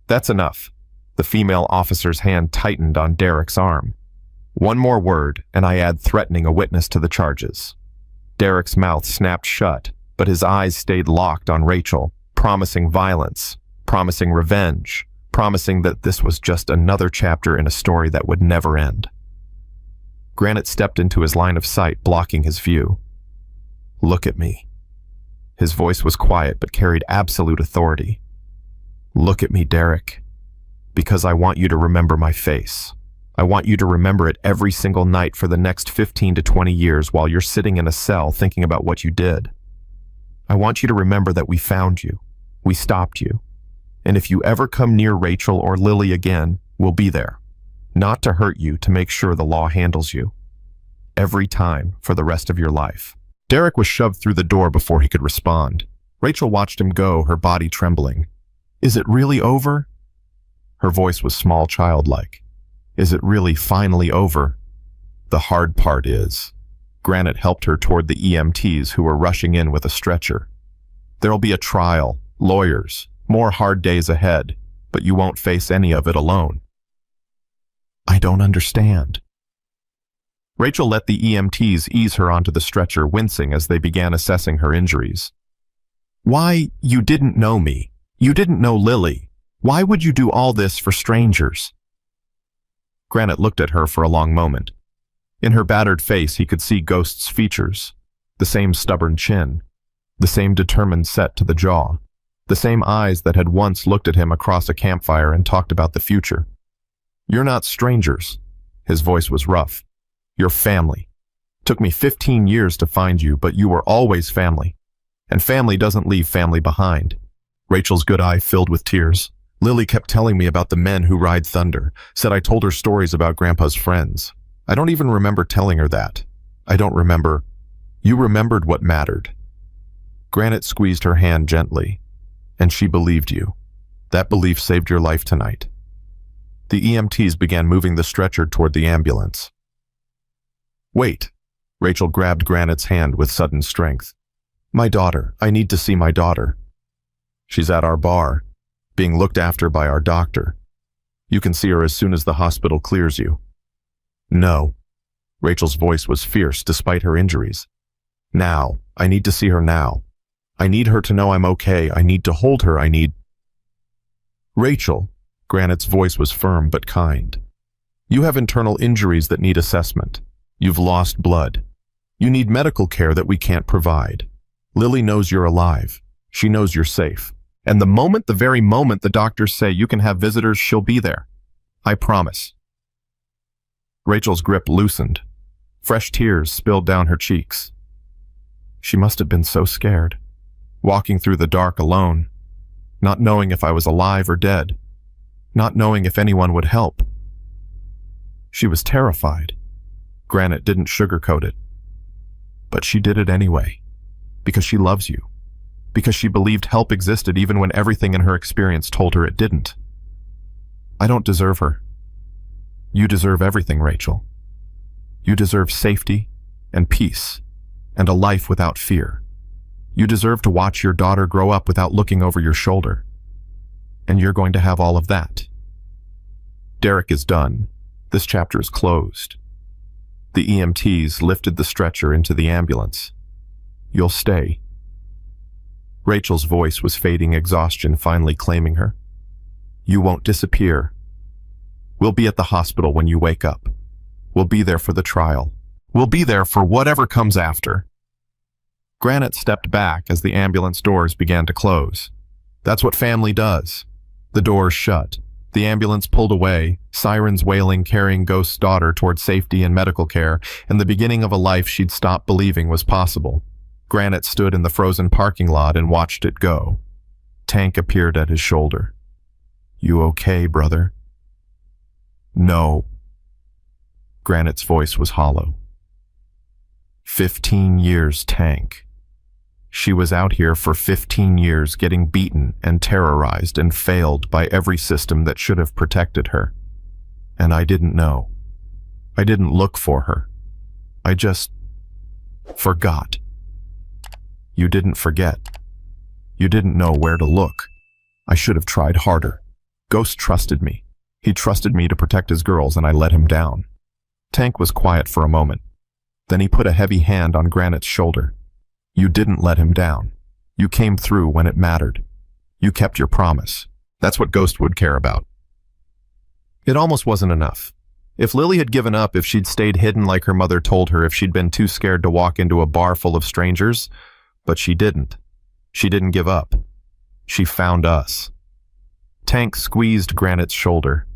that's enough. The female officer's hand tightened on Derek's arm. One more word, and I add threatening a witness to the charges. Derek's mouth snapped shut, but his eyes stayed locked on Rachel, promising violence, promising revenge, promising that this was just another chapter in a story that would never end. Granite stepped into his line of sight, blocking his view. Look at me. His voice was quiet but carried absolute authority. Look at me, Derek, because I want you to remember my face. I want you to remember it every single night for the next 15 to 20 years while you're sitting in a cell thinking about what you did. I want you to remember that we found you. We stopped you. And if you ever come near Rachel or Lily again, we'll be there. Not to hurt you, to make sure the law handles you. Every time for the rest of your life. Derek was shoved through the door before he could respond. Rachel watched him go, her body trembling. Is it really over? Her voice was small, childlike. Is it really finally over? The hard part is. Granite helped her toward the EMTs who were rushing in with a stretcher. There'll be a trial, lawyers, more hard days ahead, but you won't face any of it alone. I don't understand. Rachel let the EMTs ease her onto the stretcher, wincing as they began assessing her injuries. Why, you didn't know me. You didn't know Lily. Why would you do all this for strangers? Granite looked at her for a long moment. In her battered face, he could see Ghost's features. The same stubborn chin. The same determined set to the jaw. The same eyes that had once looked at him across a campfire and talked about the future. You're not strangers. His voice was rough. You're family. Took me 15 years to find you, but you were always family. And family doesn't leave family behind. Rachel's good eye filled with tears. Lily kept telling me about the men who ride thunder, said I told her stories about Grandpa's friends. I don't even remember telling her that. I don't remember. You remembered what mattered. Granite squeezed her hand gently, and she believed you. That belief saved your life tonight. The EMTs began moving the stretcher toward the ambulance. Wait. Rachel grabbed Granite's hand with sudden strength. My daughter. I need to see my daughter. She's at our bar, being looked after by our doctor. You can see her as soon as the hospital clears you. No. Rachel's voice was fierce despite her injuries. Now. I need to see her now. I need her to know I'm okay. I need to hold her. I need... Rachel. Granite's voice was firm but kind. You have internal injuries that need assessment. You've lost blood. You need medical care that we can't provide. Lily knows you're alive. She knows you're safe. And the very moment the doctors say you can have visitors, she'll be there. I promise. Rachel's grip loosened. Fresh tears spilled down her cheeks. She must have been so scared, walking through the dark alone, not knowing if I was alive or dead, not knowing if anyone would help. She was terrified. Granite didn't sugarcoat it. But she did it anyway, because she loves you, because she believed help existed even when everything in her experience told her it didn't. I don't deserve her. You deserve everything, Rachel. You deserve safety and peace and a life without fear. You deserve to watch your daughter grow up without looking over your shoulder. And you're going to have all of that. Derek is done. This chapter is closed. The EMTs lifted the stretcher into the ambulance. You'll stay. Rachel's voice was fading, exhaustion finally claiming her. You won't disappear. We'll be at the hospital when you wake up. We'll be there for the trial. We'll be there for whatever comes after. Granite stepped back as the ambulance doors began to close. That's what family does. The doors shut. The ambulance pulled away, sirens wailing, carrying Ghost's daughter toward safety and medical care, and the beginning of a life she'd stopped believing was possible. Granite stood in the frozen parking lot and watched it go. Tank appeared at his shoulder. You okay, brother? No. Granite's voice was hollow. 15 years, Tank. She was out here for 15 years getting beaten and terrorized and failed by every system that should have protected her. And I didn't know. I didn't look for her. I just forgot." "You didn't forget. You didn't know where to look. I should have tried harder. Ghost trusted me. He trusted me to protect his girls, and I let him down." Tank was quiet for a moment. Then he put a heavy hand on Granite's shoulder. "You didn't let him down. You came through when it mattered. You kept your promise. That's what Ghost would care about." It almost wasn't enough. If Lily had given up, if she'd stayed hidden like her mother told her, if she'd been too scared to walk into a bar full of strangers, but she didn't. She didn't give up. She found us. Tank squeezed Granite's shoulder.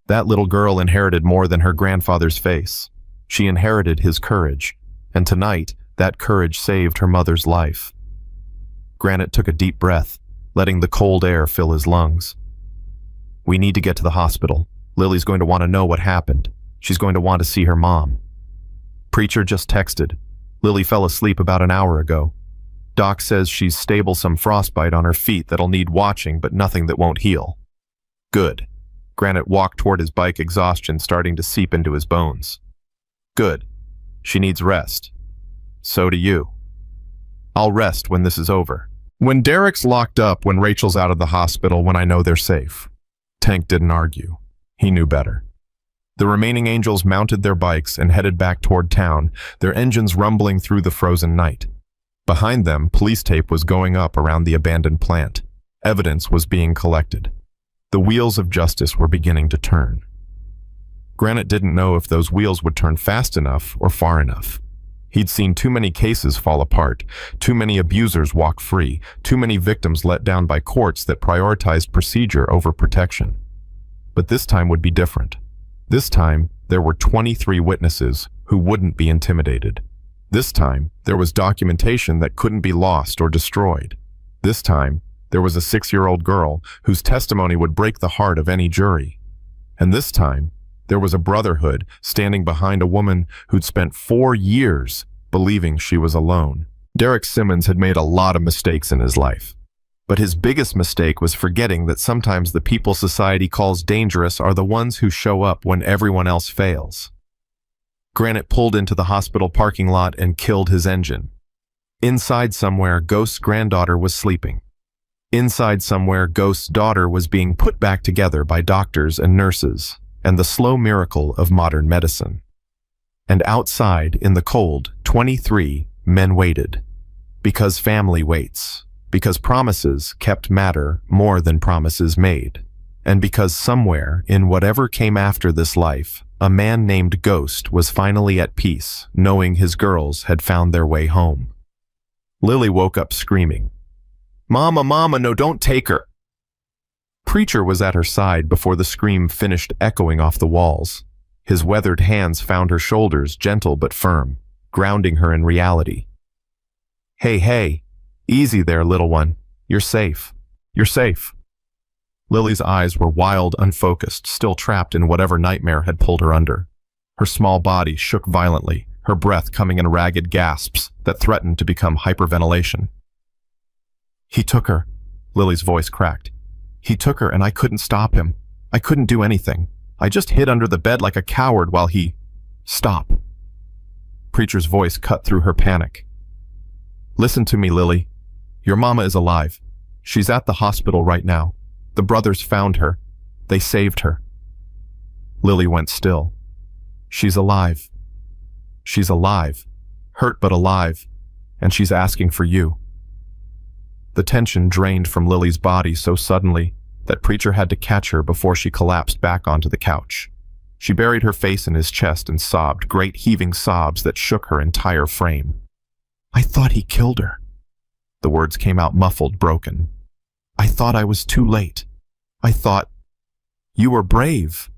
That little girl inherited more than her grandfather's face. She inherited his courage, and tonight, that courage saved her mother's life. Granite took a deep breath, letting the cold air fill his lungs. "We need to get to the hospital. Lily's going to want to know what happened. She's going to want to see her mom." Preacher just texted. "Lily fell asleep about an hour ago. Doc says she's stable, some frostbite on her feet that'll need watching, but nothing that won't heal." "Good." Granite walked toward his bike, exhaustion starting to seep into his bones. "Good. She needs rest. So do you. I'll rest when this is over. When Derek's locked up, when Rachel's out of the hospital, when I know they're safe." Tank didn't argue. He knew better. The remaining angels mounted their bikes and headed back toward town, their engines rumbling through the frozen night. Behind them, police tape was going up around the abandoned plant. Evidence was being collected. The wheels of justice were beginning to turn. Granite didn't know if those wheels would turn fast enough or far enough. He'd seen too many cases fall apart, too many abusers walk free, too many victims let down by courts that prioritized procedure over protection. But this time would be different. This time, there were 23 witnesses who wouldn't be intimidated. This time, there was documentation that couldn't be lost or destroyed. This time, there was a 6-year-old girl whose testimony would break the heart of any jury. And this time, there was a brotherhood standing behind a woman who'd spent 4 years believing she was alone. Derek Simmons had made a lot of mistakes in his life. But his biggest mistake was forgetting that sometimes the people society calls dangerous are the ones who show up when everyone else fails. Granite pulled into the hospital parking lot and killed his engine. Inside somewhere, Ghost's granddaughter was sleeping. Inside somewhere, Ghost's daughter was being put back together by doctors and nurses, and the slow miracle of modern medicine. And outside, in the cold, 23 men waited. Because family waits. Because promises kept matter more than promises made. And because somewhere, in whatever came after this life, a man named Ghost was finally at peace, knowing his girls had found their way home. Lily woke up screaming, "Mama, Mama, no, don't take her!" Preacher was at her side before the scream finished echoing off the walls. His weathered hands found her shoulders, gentle but firm, grounding her in reality. "Hey, hey, easy there, little one. You're safe. You're safe." Lily's eyes were wild, unfocused, still trapped in whatever nightmare had pulled her under. Her small body shook violently, her breath coming in ragged gasps that threatened to become hyperventilation. "He took her," Lily's voice cracked. "He took her and I couldn't stop him. I couldn't do anything. I just hid under the bed like a coward while he... Stop." Preacher's voice cut through her panic. "Listen to me, Lily. Your mama is alive. She's at the hospital right now. The brothers found her. They saved her." Lily went still. "She's alive. She's alive. Hurt but alive. And she's asking for you." The tension drained from Lily's body so suddenly that Preacher had to catch her before she collapsed back onto the couch. She buried her face in his chest and sobbed, great heaving sobs that shook her entire frame. "I thought he killed her." The words came out muffled, broken. "I thought I was too late. I thought... You were brave."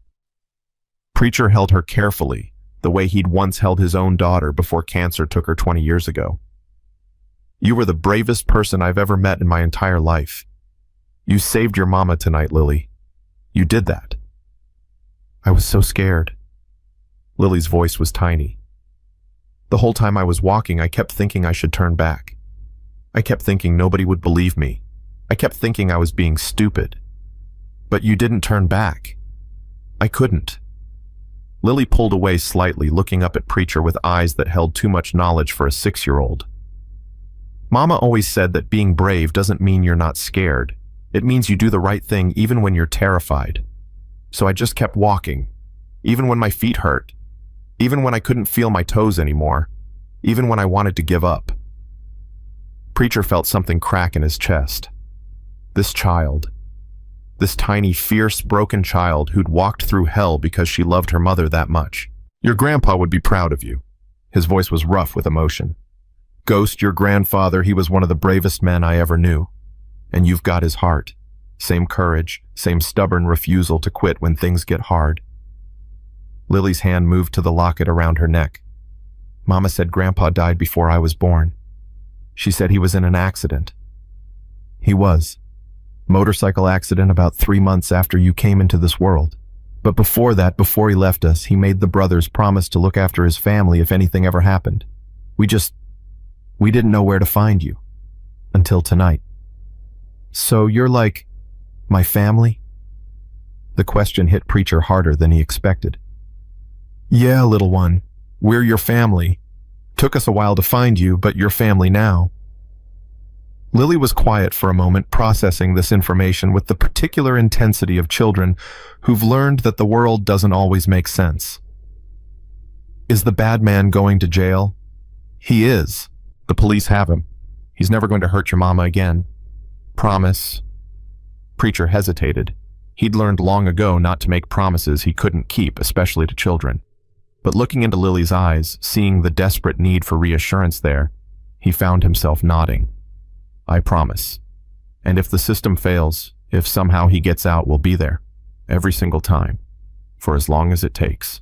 Preacher held her carefully, the way he'd once held his own daughter before cancer took her 20 years ago. "You were the bravest person I've ever met in my entire life. You saved your mama tonight, Lily. You did that." "I was so scared." Lily's voice was tiny. "The whole time I was walking, I kept thinking I should turn back. I kept thinking nobody would believe me. I kept thinking I was being stupid. But you didn't turn back. I couldn't." Lily pulled away slightly, looking up at Preacher with eyes that held too much knowledge for a 6-year-old. Mama always said that being brave doesn't mean you're not scared. It means you do the right thing even when you're terrified. So I just kept walking, even when my feet hurt, even when I couldn't feel my toes anymore, even when I wanted to give up. Preacher felt something crack in his chest. This child, this tiny, fierce, broken child who'd walked through hell because she loved her mother that much. Your grandpa would be proud of you. His voice was rough with emotion. Ghost, your grandfather, he was one of the bravest men I ever knew. And you've got his heart. Same courage, same stubborn refusal to quit when things get hard. Lily's hand moved to the locket around her neck. Mama said Grandpa died before I was born. She said he was in an accident. He was. Motorcycle accident about 3 months after you came into this world. But before that, before he left us, he made the brothers promise to look after his family if anything ever happened. We didn't know where to find you. Until tonight. So you're like, my family? The question hit Preacher harder than he expected. Yeah, little one. We're your family. Took us a while to find you, but you're family now. Lily was quiet for a moment, processing this information with the particular intensity of children who've learned that the world doesn't always make sense. Is the bad man going to jail? He is. The police have him. He's never going to hurt your mama again. Promise. Preacher hesitated. He'd learned long ago not to make promises he couldn't keep, especially to children. But looking into Lily's eyes, seeing the desperate need for reassurance there, he found himself nodding. I promise. And if the system fails, if somehow he gets out, we'll be there. Every single time. For as long as it takes.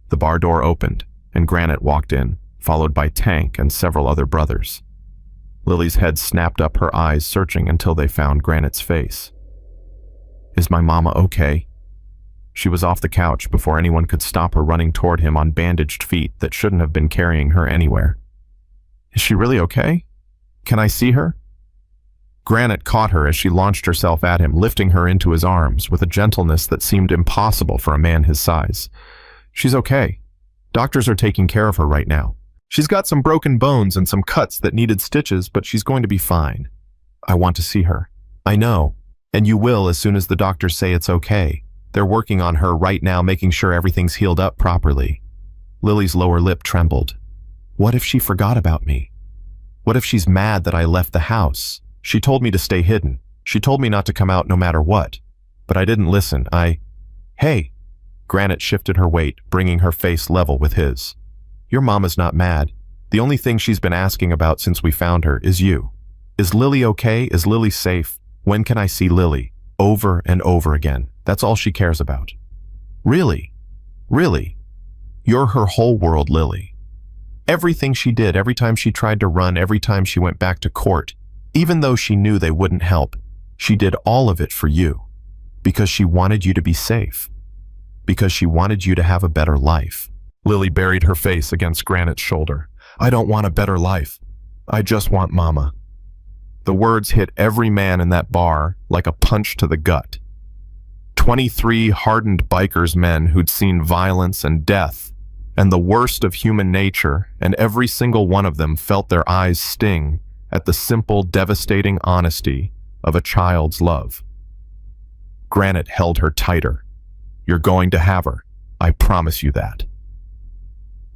The bar door opened, and Granite walked in, followed by Tank and several other brothers. Lily's head snapped up, her eyes searching until they found Granite's face. Is my mama okay? She was off the couch before anyone could stop her, running toward him on bandaged feet that shouldn't have been carrying her anywhere. Is she really okay? Can I see her? Granite caught her as she launched herself at him, lifting her into his arms with a gentleness that seemed impossible for a man his size. She's okay. Doctors are taking care of her right now. She's got some broken bones and some cuts that needed stitches, but she's going to be fine. I want to see her. I know. And you will as soon as the doctors say it's okay. They're working on her right now, making sure everything's healed up properly. Lily's lower lip trembled. What if she forgot about me? What if she's mad that I left the house? She told me to stay hidden. She told me not to come out no matter what. But I didn't listen. Hey! Granite shifted her weight, bringing her face level with his. Your mama's not mad. The only thing she's been asking about since we found her is you. Is Lily okay? Is Lily safe? When can I see Lily? Over and over again. That's all she cares about. Really? Really? You're her whole world, Lily. Everything she did, every time she tried to run, every time she went back to court, even though she knew they wouldn't help, she did all of it for you. Because she wanted you to be safe. Because she wanted you to have a better life. Lily buried her face against Granite's shoulder. I don't want a better life. I just want Mama. The words hit every man in that bar like a punch to the gut. 23 hardened bikers men who'd seen violence and death, and the worst of human nature, and every single one of them felt their eyes sting at the simple, devastating honesty of a child's love. Granite held her tighter. You're going to have her. I promise you that.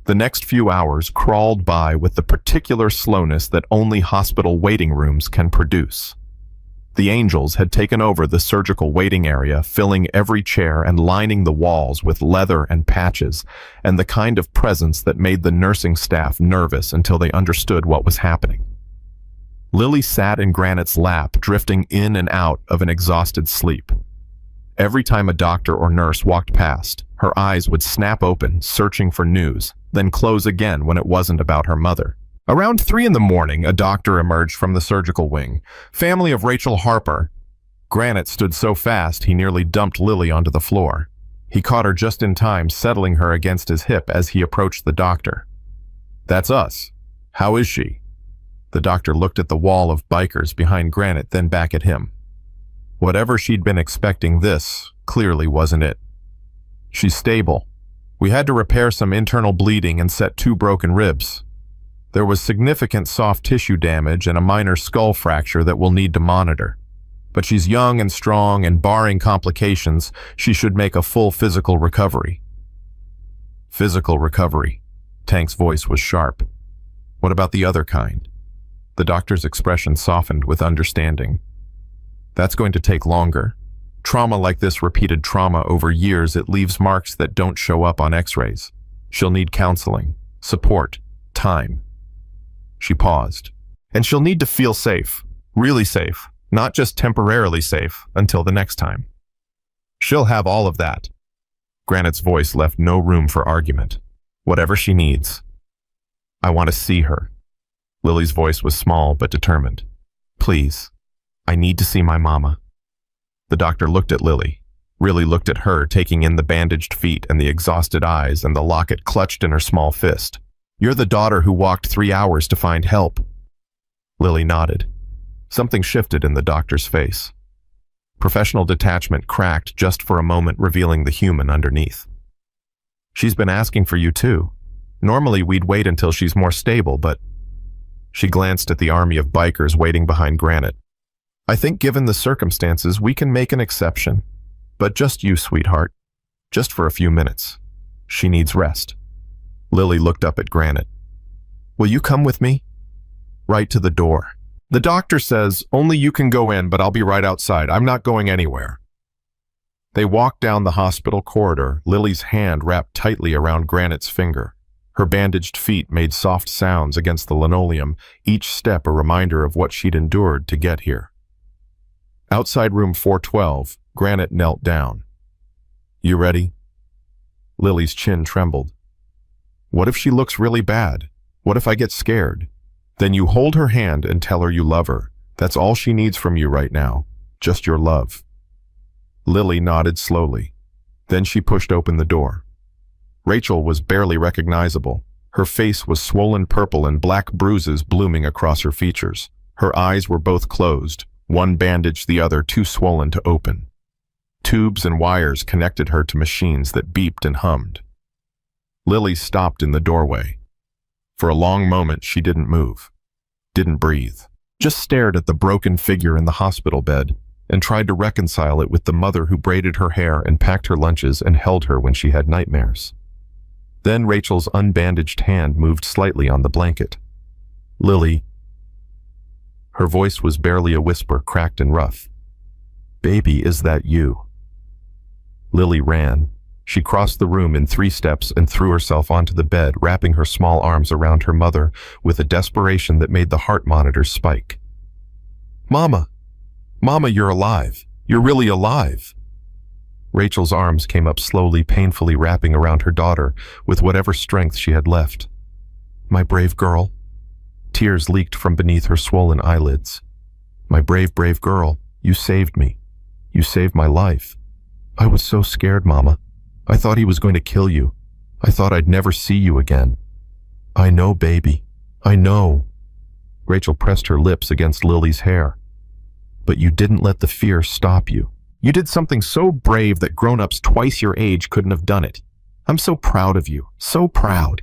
The next few hours crawled by with the particular slowness that only hospital waiting rooms can produce. The angels had taken over the surgical waiting area, filling every chair and lining the walls with leather and patches, and the kind of presence that made the nursing staff nervous until they understood what was happening. Lily sat in Granite's lap, drifting in and out of an exhausted sleep. Every time a doctor or nurse walked past, her eyes would snap open, searching for news, then close again when it wasn't about her mother. Around 3 a.m, a doctor emerged from the surgical wing. Family of Rachel Harper. Granite stood so fast he nearly dumped Lily onto the floor. He caught her just in time, settling her against his hip as he approached the doctor. That's us. How is she? The doctor looked at the wall of bikers behind Granite, then back at him. Whatever she'd been expecting, this clearly wasn't it. She's stable. We had to repair some internal bleeding and set 2 broken ribs. There was significant soft tissue damage and a minor skull fracture that we'll need to monitor. But she's young and strong, and barring complications, she should make a full physical recovery. Physical recovery. Tank's voice was sharp. What about the other kind? The doctor's expression softened with understanding. That's going to take longer. Trauma like this, repeated trauma over years, it leaves marks that don't show up on x-rays. She'll need counseling, support, time. She paused. And she'll need to feel safe, really safe, not just temporarily safe, until the next time. She'll have all of that. Granite's voice left no room for argument. Whatever she needs. I want to see her. Lily's voice was small but determined. Please, I need to see my mama. The doctor looked at Lily, really looked at her, taking in the bandaged feet and the exhausted eyes and the locket clutched in her small fist. You're the daughter who walked 3 hours to find help. Lily nodded. Something shifted in the doctor's face. Professional detachment cracked just for a moment, revealing the human underneath. She's been asking for you too. Normally we'd wait until she's more stable, but... She glanced at the army of bikers waiting behind Granite. I think given the circumstances, we can make an exception. But just you, sweetheart. Just for a few minutes. She needs rest. Lily looked up at Granite. Will you come with me? Right to the door. The doctor says only you can go in, but I'll be right outside. I'm not going anywhere. They walked down the hospital corridor, Lily's hand wrapped tightly around Granite's finger. Her bandaged feet made soft sounds against the linoleum, each step a reminder of what she'd endured to get here. Outside room 412, Granite knelt down. You ready? Lily's chin trembled. What if she looks really bad? What if I get scared? Then you hold her hand and tell her you love her. That's all she needs from you right now. Just your love. Lily nodded slowly. Then she pushed open the door. Rachel was barely recognizable. Her face was swollen purple and black bruises blooming across her features. Her eyes were both closed, one bandaged, the other too swollen to open. Tubes and wires connected her to machines that beeped and hummed. Lily stopped in the doorway. For a long moment, she didn't move, didn't breathe, just stared at the broken figure in the hospital bed and tried to reconcile it with the mother who braided her hair and packed her lunches and held her when she had nightmares. Then Rachel's unbandaged hand moved slightly on the blanket. Lily. Her voice was barely a whisper, cracked and rough. Baby, is that you? Lily ran. She crossed the room in 3 steps and threw herself onto the bed, wrapping her small arms around her mother with a desperation that made the heart monitors spike. Mama! Mama, you're alive. You're really alive. Rachel's arms came up slowly, painfully wrapping around her daughter with whatever strength she had left. My brave girl. Tears leaked from beneath her swollen eyelids. My brave, brave girl, you saved me. You saved my life. I was so scared, Mama. I thought he was going to kill you. I thought I'd never see you again. I know, baby. I know. Rachel pressed her lips against Lily's hair. But you didn't let the fear stop you. You did something so brave that grown-ups twice your age couldn't have done it. I'm so proud of you. So proud.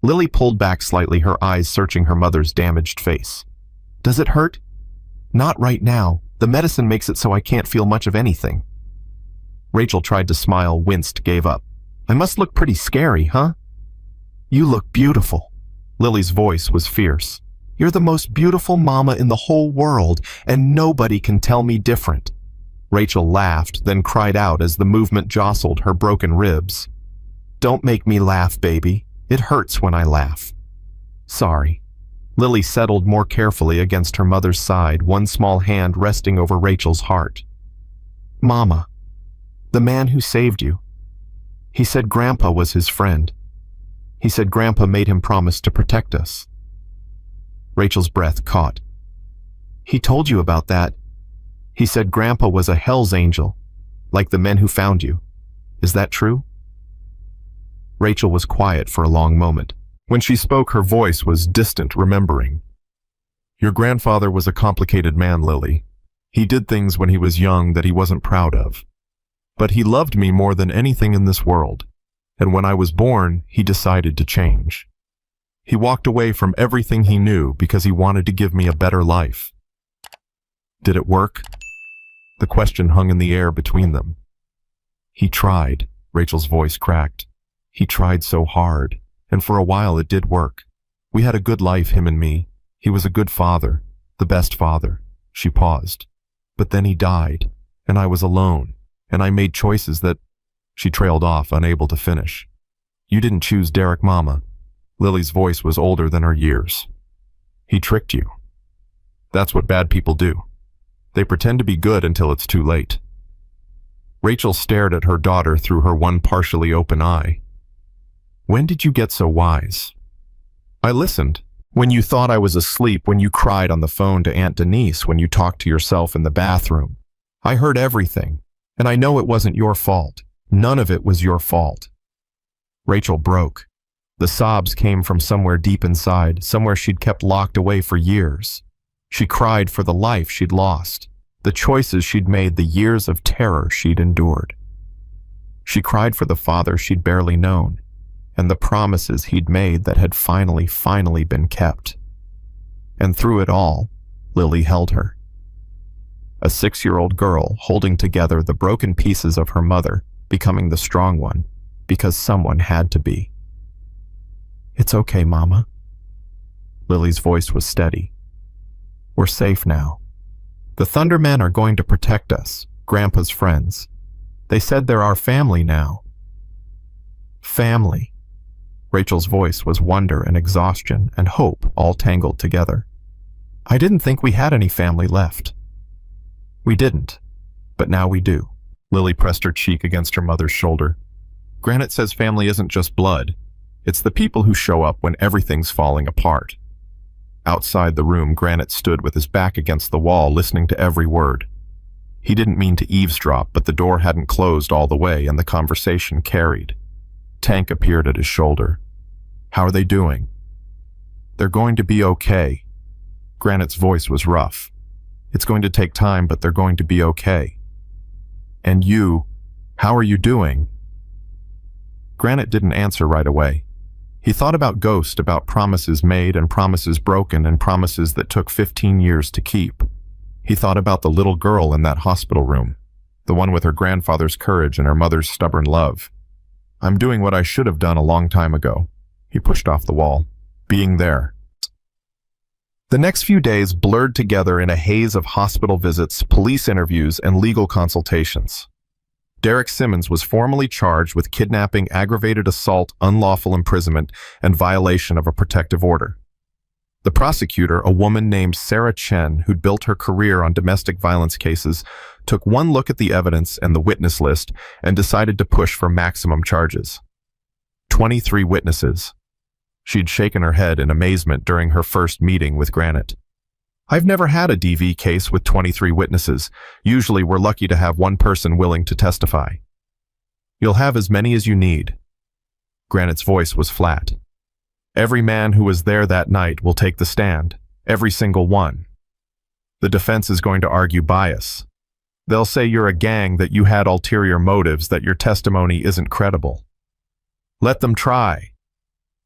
Lily pulled back slightly, her eyes searching her mother's damaged face. Does it hurt? Not right now. The medicine makes it so I can't feel much of anything. Rachel tried to smile, winced, gave up. I must look pretty scary, huh? You look beautiful. Lily's voice was fierce. You're the most beautiful mama in the whole world, and nobody can tell me different. Rachel laughed, then cried out as the movement jostled her broken ribs. Don't make me laugh, baby. It hurts when I laugh. Sorry. Lily settled more carefully against her mother's side, one small hand resting over Rachel's heart. Mama, the man who saved you. He said Grandpa was his friend. He said Grandpa made him promise to protect us. Rachel's breath caught. He told you about that. He said Grandpa was a Hell's Angel, like the men who found you. Is that true? Rachel was quiet for a long moment. When she spoke, her voice was distant, remembering. Your grandfather was a complicated man, Lily. He did things when he was young that he wasn't proud of. But he loved me more than anything in this world. And when I was born, he decided to change. He walked away from everything he knew because he wanted to give me a better life. Did it work? The question hung in the air between them. He tried, Rachel's voice cracked. He tried so hard, and for a while it did work. We had a good life, him and me. He was a good father, the best father. She paused. But then he died, and I was alone, and I made choices that... She trailed off, unable to finish. You didn't choose Derek, Mama. Lily's voice was older than her years. He tricked you. That's what bad people do. They pretend to be good until it's too late. Rachel stared at her daughter through her one partially open eye. When did you get so wise? I listened. When you thought I was asleep, when you cried on the phone to Aunt Denise, when you talked to yourself in the bathroom. I heard everything, and I know it wasn't your fault. None of it was your fault. Rachel broke. The sobs came from somewhere deep inside, somewhere she'd kept locked away for years. She cried for the life she'd lost, the choices she'd made, the years of terror she'd endured. She cried for the father she'd barely known, and the promises he'd made that had finally been kept. And through it all, Lily held her. A 6-year-old girl holding together the broken pieces of her mother, becoming the strong one, because someone had to be. It's okay, Mama. Lily's voice was steady. We're safe now. The Thundermen are going to protect us, Grandpa's friends. They said they're our family now. Family. Rachel's voice was wonder and exhaustion and hope all tangled together. I didn't think we had any family left. We didn't, but now we do. Lily pressed her cheek against her mother's shoulder. Granite says family isn't just blood. It's the people who show up when everything's falling apart. Outside the room, Granite stood with his back against the wall, listening to every word. He didn't mean to eavesdrop, but the door hadn't closed all the way and the conversation carried. Tank appeared at his shoulder. How are they doing? They're going to be okay. Granite's voice was rough. It's going to take time, but they're going to be okay. And you, how are you doing? Granite didn't answer right away. He thought about Ghost, about promises made and promises broken and promises that took 15 years to keep. He thought about the little girl in that hospital room, the one with her grandfather's courage and her mother's stubborn love. I'm doing what I should have done a long time ago. He pushed off the wall. Being there. The next few days blurred together in a haze of hospital visits, police interviews, and legal consultations. Derek Simmons was formally charged with kidnapping, aggravated assault, unlawful imprisonment, and violation of a protective order. The prosecutor, a woman named Sarah Chen, who'd built her career on domestic violence cases, took one look at the evidence and the witness list and decided to push for maximum charges. 23 witnesses. She'd shaken her head in amazement during her first meeting with Granite. I've never had a DV case with 23 witnesses. Usually we're lucky to have one person willing to testify. You'll have as many as you need. Granite's voice was flat. Every man who was there that night will take the stand. Every single one. The defense is going to argue bias. They'll say you're a gang, that you had ulterior motives, that your testimony isn't credible. Let them try.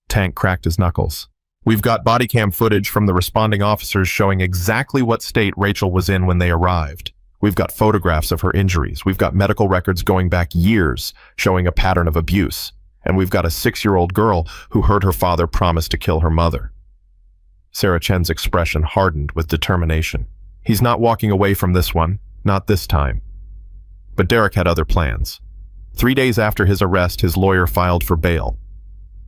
Tank cracked his knuckles. We've got body cam footage from the responding officers showing exactly what state Rachel was in when they arrived. We've got photographs of her injuries. We've got medical records going back years showing a pattern of abuse. And we've got a 6-year-old girl who heard her father promise to kill her mother. Sarah Chen's expression hardened with determination. He's not walking away from this one, not this time. But Derek had other plans. 3 days after his arrest, his lawyer filed for bail.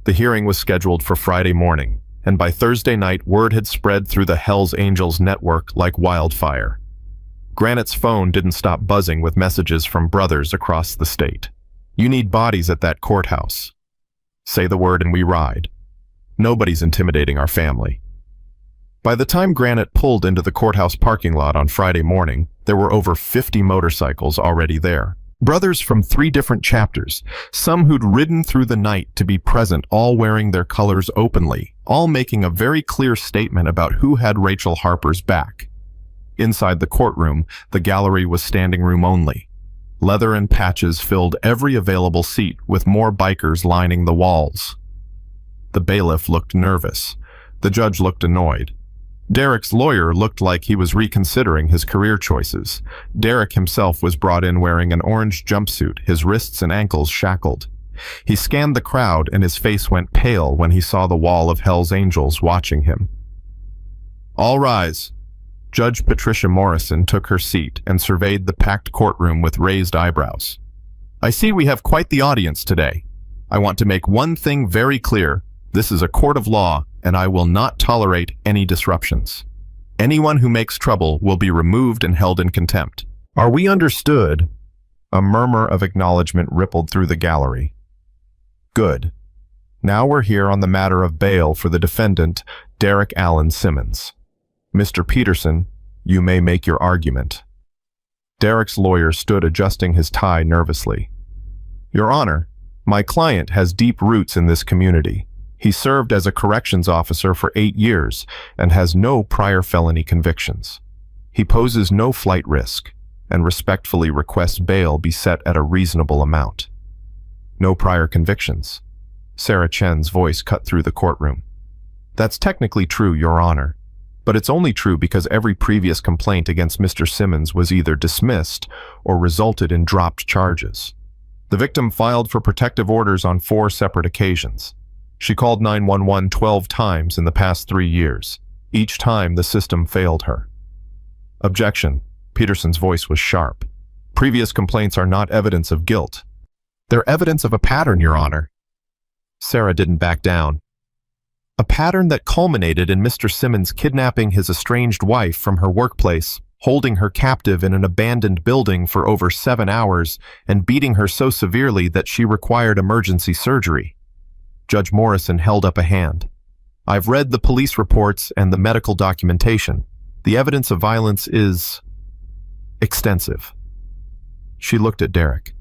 The hearing was scheduled for Friday morning, and by Thursday night, word had spread through the Hells Angels network like wildfire. Granite's phone didn't stop buzzing with messages from brothers across the state. You need bodies at that courthouse. Say the word and we ride. Nobody's intimidating our family. By the time Granite pulled into the courthouse parking lot on Friday morning, there were over 50 motorcycles already there. Brothers from 3 different chapters, some who'd ridden through the night to be present, all wearing their colors openly, all making a very clear statement about who had Rachel Harper's back. Inside the courtroom, the gallery was standing room only. Leather and patches filled every available seat, with more bikers lining the walls. The bailiff looked nervous. The judge looked annoyed. Derek's lawyer looked like he was reconsidering his career choices. Derek himself was brought in wearing an orange jumpsuit, his wrists and ankles shackled. He scanned the crowd and his face went pale when he saw the wall of Hell's Angels watching him. "All rise." Judge Patricia Morrison took her seat and surveyed the packed courtroom with raised eyebrows. "I see we have quite the audience today. I want to make one thing very clear. This is a court of law, and I will not tolerate any disruptions. Anyone who makes trouble will be removed and held in contempt. Are we understood?" A murmur of acknowledgement rippled through the gallery. "Good. Now we're here on the matter of bail for the defendant, Derek Allen Simmons. Mr. Peterson, you may make your argument." Derek's lawyer stood adjusting his tie nervously. "Your Honor, my client has deep roots in this community. He served as a corrections officer for 8 years and has no prior felony convictions. He poses no flight risk and respectfully requests bail be set at a reasonable amount." "No prior convictions." Sarah Chen's voice cut through the courtroom. "That's technically true, Your Honor, but it's only true because every previous complaint against Mr. Simmons was either dismissed or resulted in dropped charges. The victim filed for protective orders on 4 separate occasions. She called 911 12 times in the past 3 years. Each time the system failed her." "Objection." Peterson's voice was sharp. "Previous complaints are not evidence of guilt. They're evidence of a pattern, Your Honor." Sarah didn't back down. "A pattern that culminated in Mr. Simmons kidnapping his estranged wife from her workplace, holding her captive in an abandoned building for over 7 hours, and beating her so severely that she required emergency surgery." Judge Morrison held up a hand. "I've read the police reports and the medical documentation. The evidence of violence is extensive." She looked at Derek.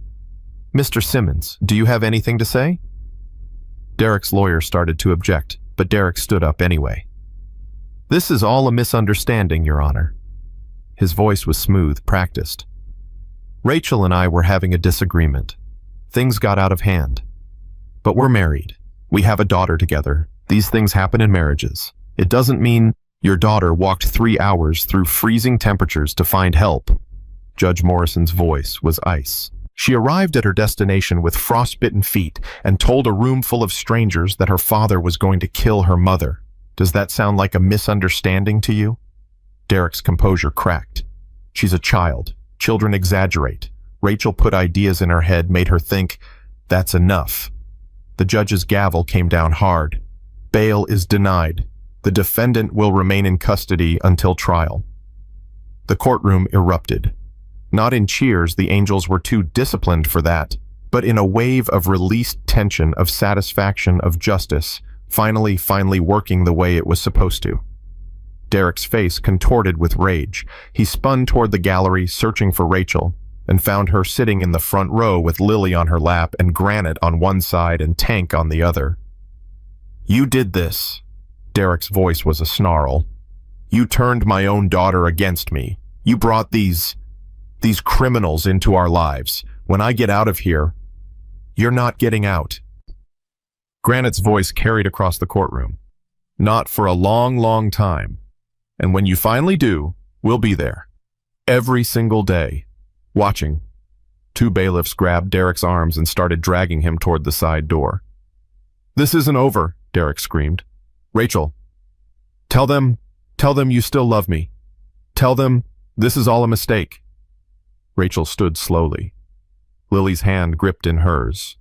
"Mr. Simmons, do you have anything to say?" Derek's lawyer started to object, but Derek stood up anyway. "This is all a misunderstanding, Your Honor." His voice was smooth, practiced. "Rachel and I were having a disagreement. Things got out of hand. But we're married. We have a daughter together. These things happen in marriages. It doesn't mean your daughter walked 3 hours through freezing temperatures to find help." Judge Morrison's voice was ice. "She arrived at her destination with frostbitten feet and told a room full of strangers that her father was going to kill her mother. Does that sound like a misunderstanding to you?" Derek's composure cracked. "She's a child. Children exaggerate. Rachel put ideas in her head, made her think, that's enough." The judge's gavel came down hard. "Bail is denied. The defendant will remain in custody until trial." The courtroom erupted. Not in cheers, the Angels were too disciplined for that, but in a wave of released tension, of satisfaction, of justice, finally working the way it was supposed to. Derek's face contorted with rage. He spun toward the gallery, searching for Rachel, and found her sitting in the front row with Lily on her lap and Granite on one side and Tank on the other. "You did this." Derek's voice was a snarl. "You turned my own daughter against me. You brought these criminals into our lives. When I get out of here, you're not getting out." Granite's voice carried across the courtroom. "Not for a long, long time. And when you finally do, we'll be there. Every single day. Watching." 2 bailiffs grabbed Derek's arms and started dragging him toward the side door. "This isn't over," Derek screamed. "Rachel, tell them you still love me. Tell them this is all a mistake." Rachel stood slowly. Lily's hand gripped in hers.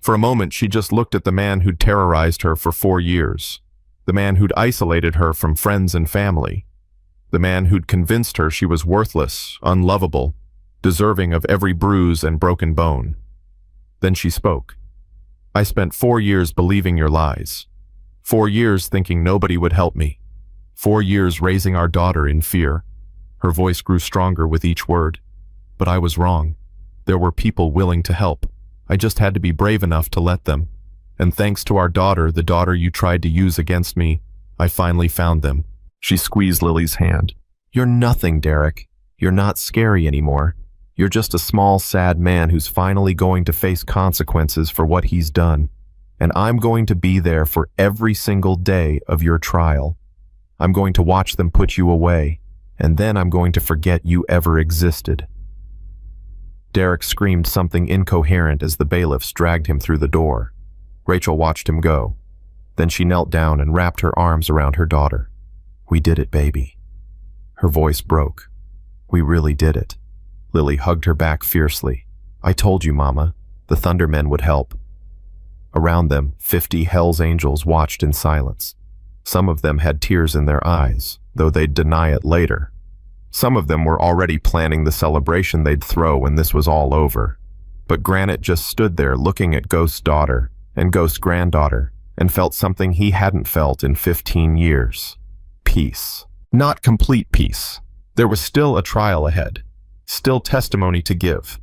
For a moment, she just looked at the man who'd terrorized her for 4 years, the man who'd isolated her from friends and family, the man who'd convinced her she was worthless, unlovable, deserving of every bruise and broken bone. Then she spoke. "I spent 4 years believing your lies. 4 years thinking nobody would help me. 4 years raising our daughter in fear." Her voice grew stronger with each word. "But I was wrong. There were people willing to help. I just had to be brave enough to let them. And thanks to our daughter, the daughter you tried to use against me, I finally found them." She squeezed Lily's hand. "You're nothing, Derek. You're not scary anymore. You're just a small, sad man who's finally going to face consequences for what he's done. And I'm going to be there for every single day of your trial. I'm going to watch them put you away, and then I'm going to forget you ever existed." Derek screamed something incoherent as the bailiffs dragged him through the door. Rachel watched him go. Then she knelt down and wrapped her arms around her daughter. "We did it, baby." Her voice broke. "We really did it." Lily hugged her back fiercely. "I told you, Mama. The Thundermen would help." Around them, 50 Hell's Angels watched in silence. Some of them had tears in their eyes, though they'd deny it later. Some of them were already planning the celebration they'd throw when this was all over. But Granite just stood there looking at Ghost's daughter and Ghost's granddaughter and felt something he hadn't felt in 15 years. Peace. Not complete peace. There was still a trial ahead. Still testimony to give.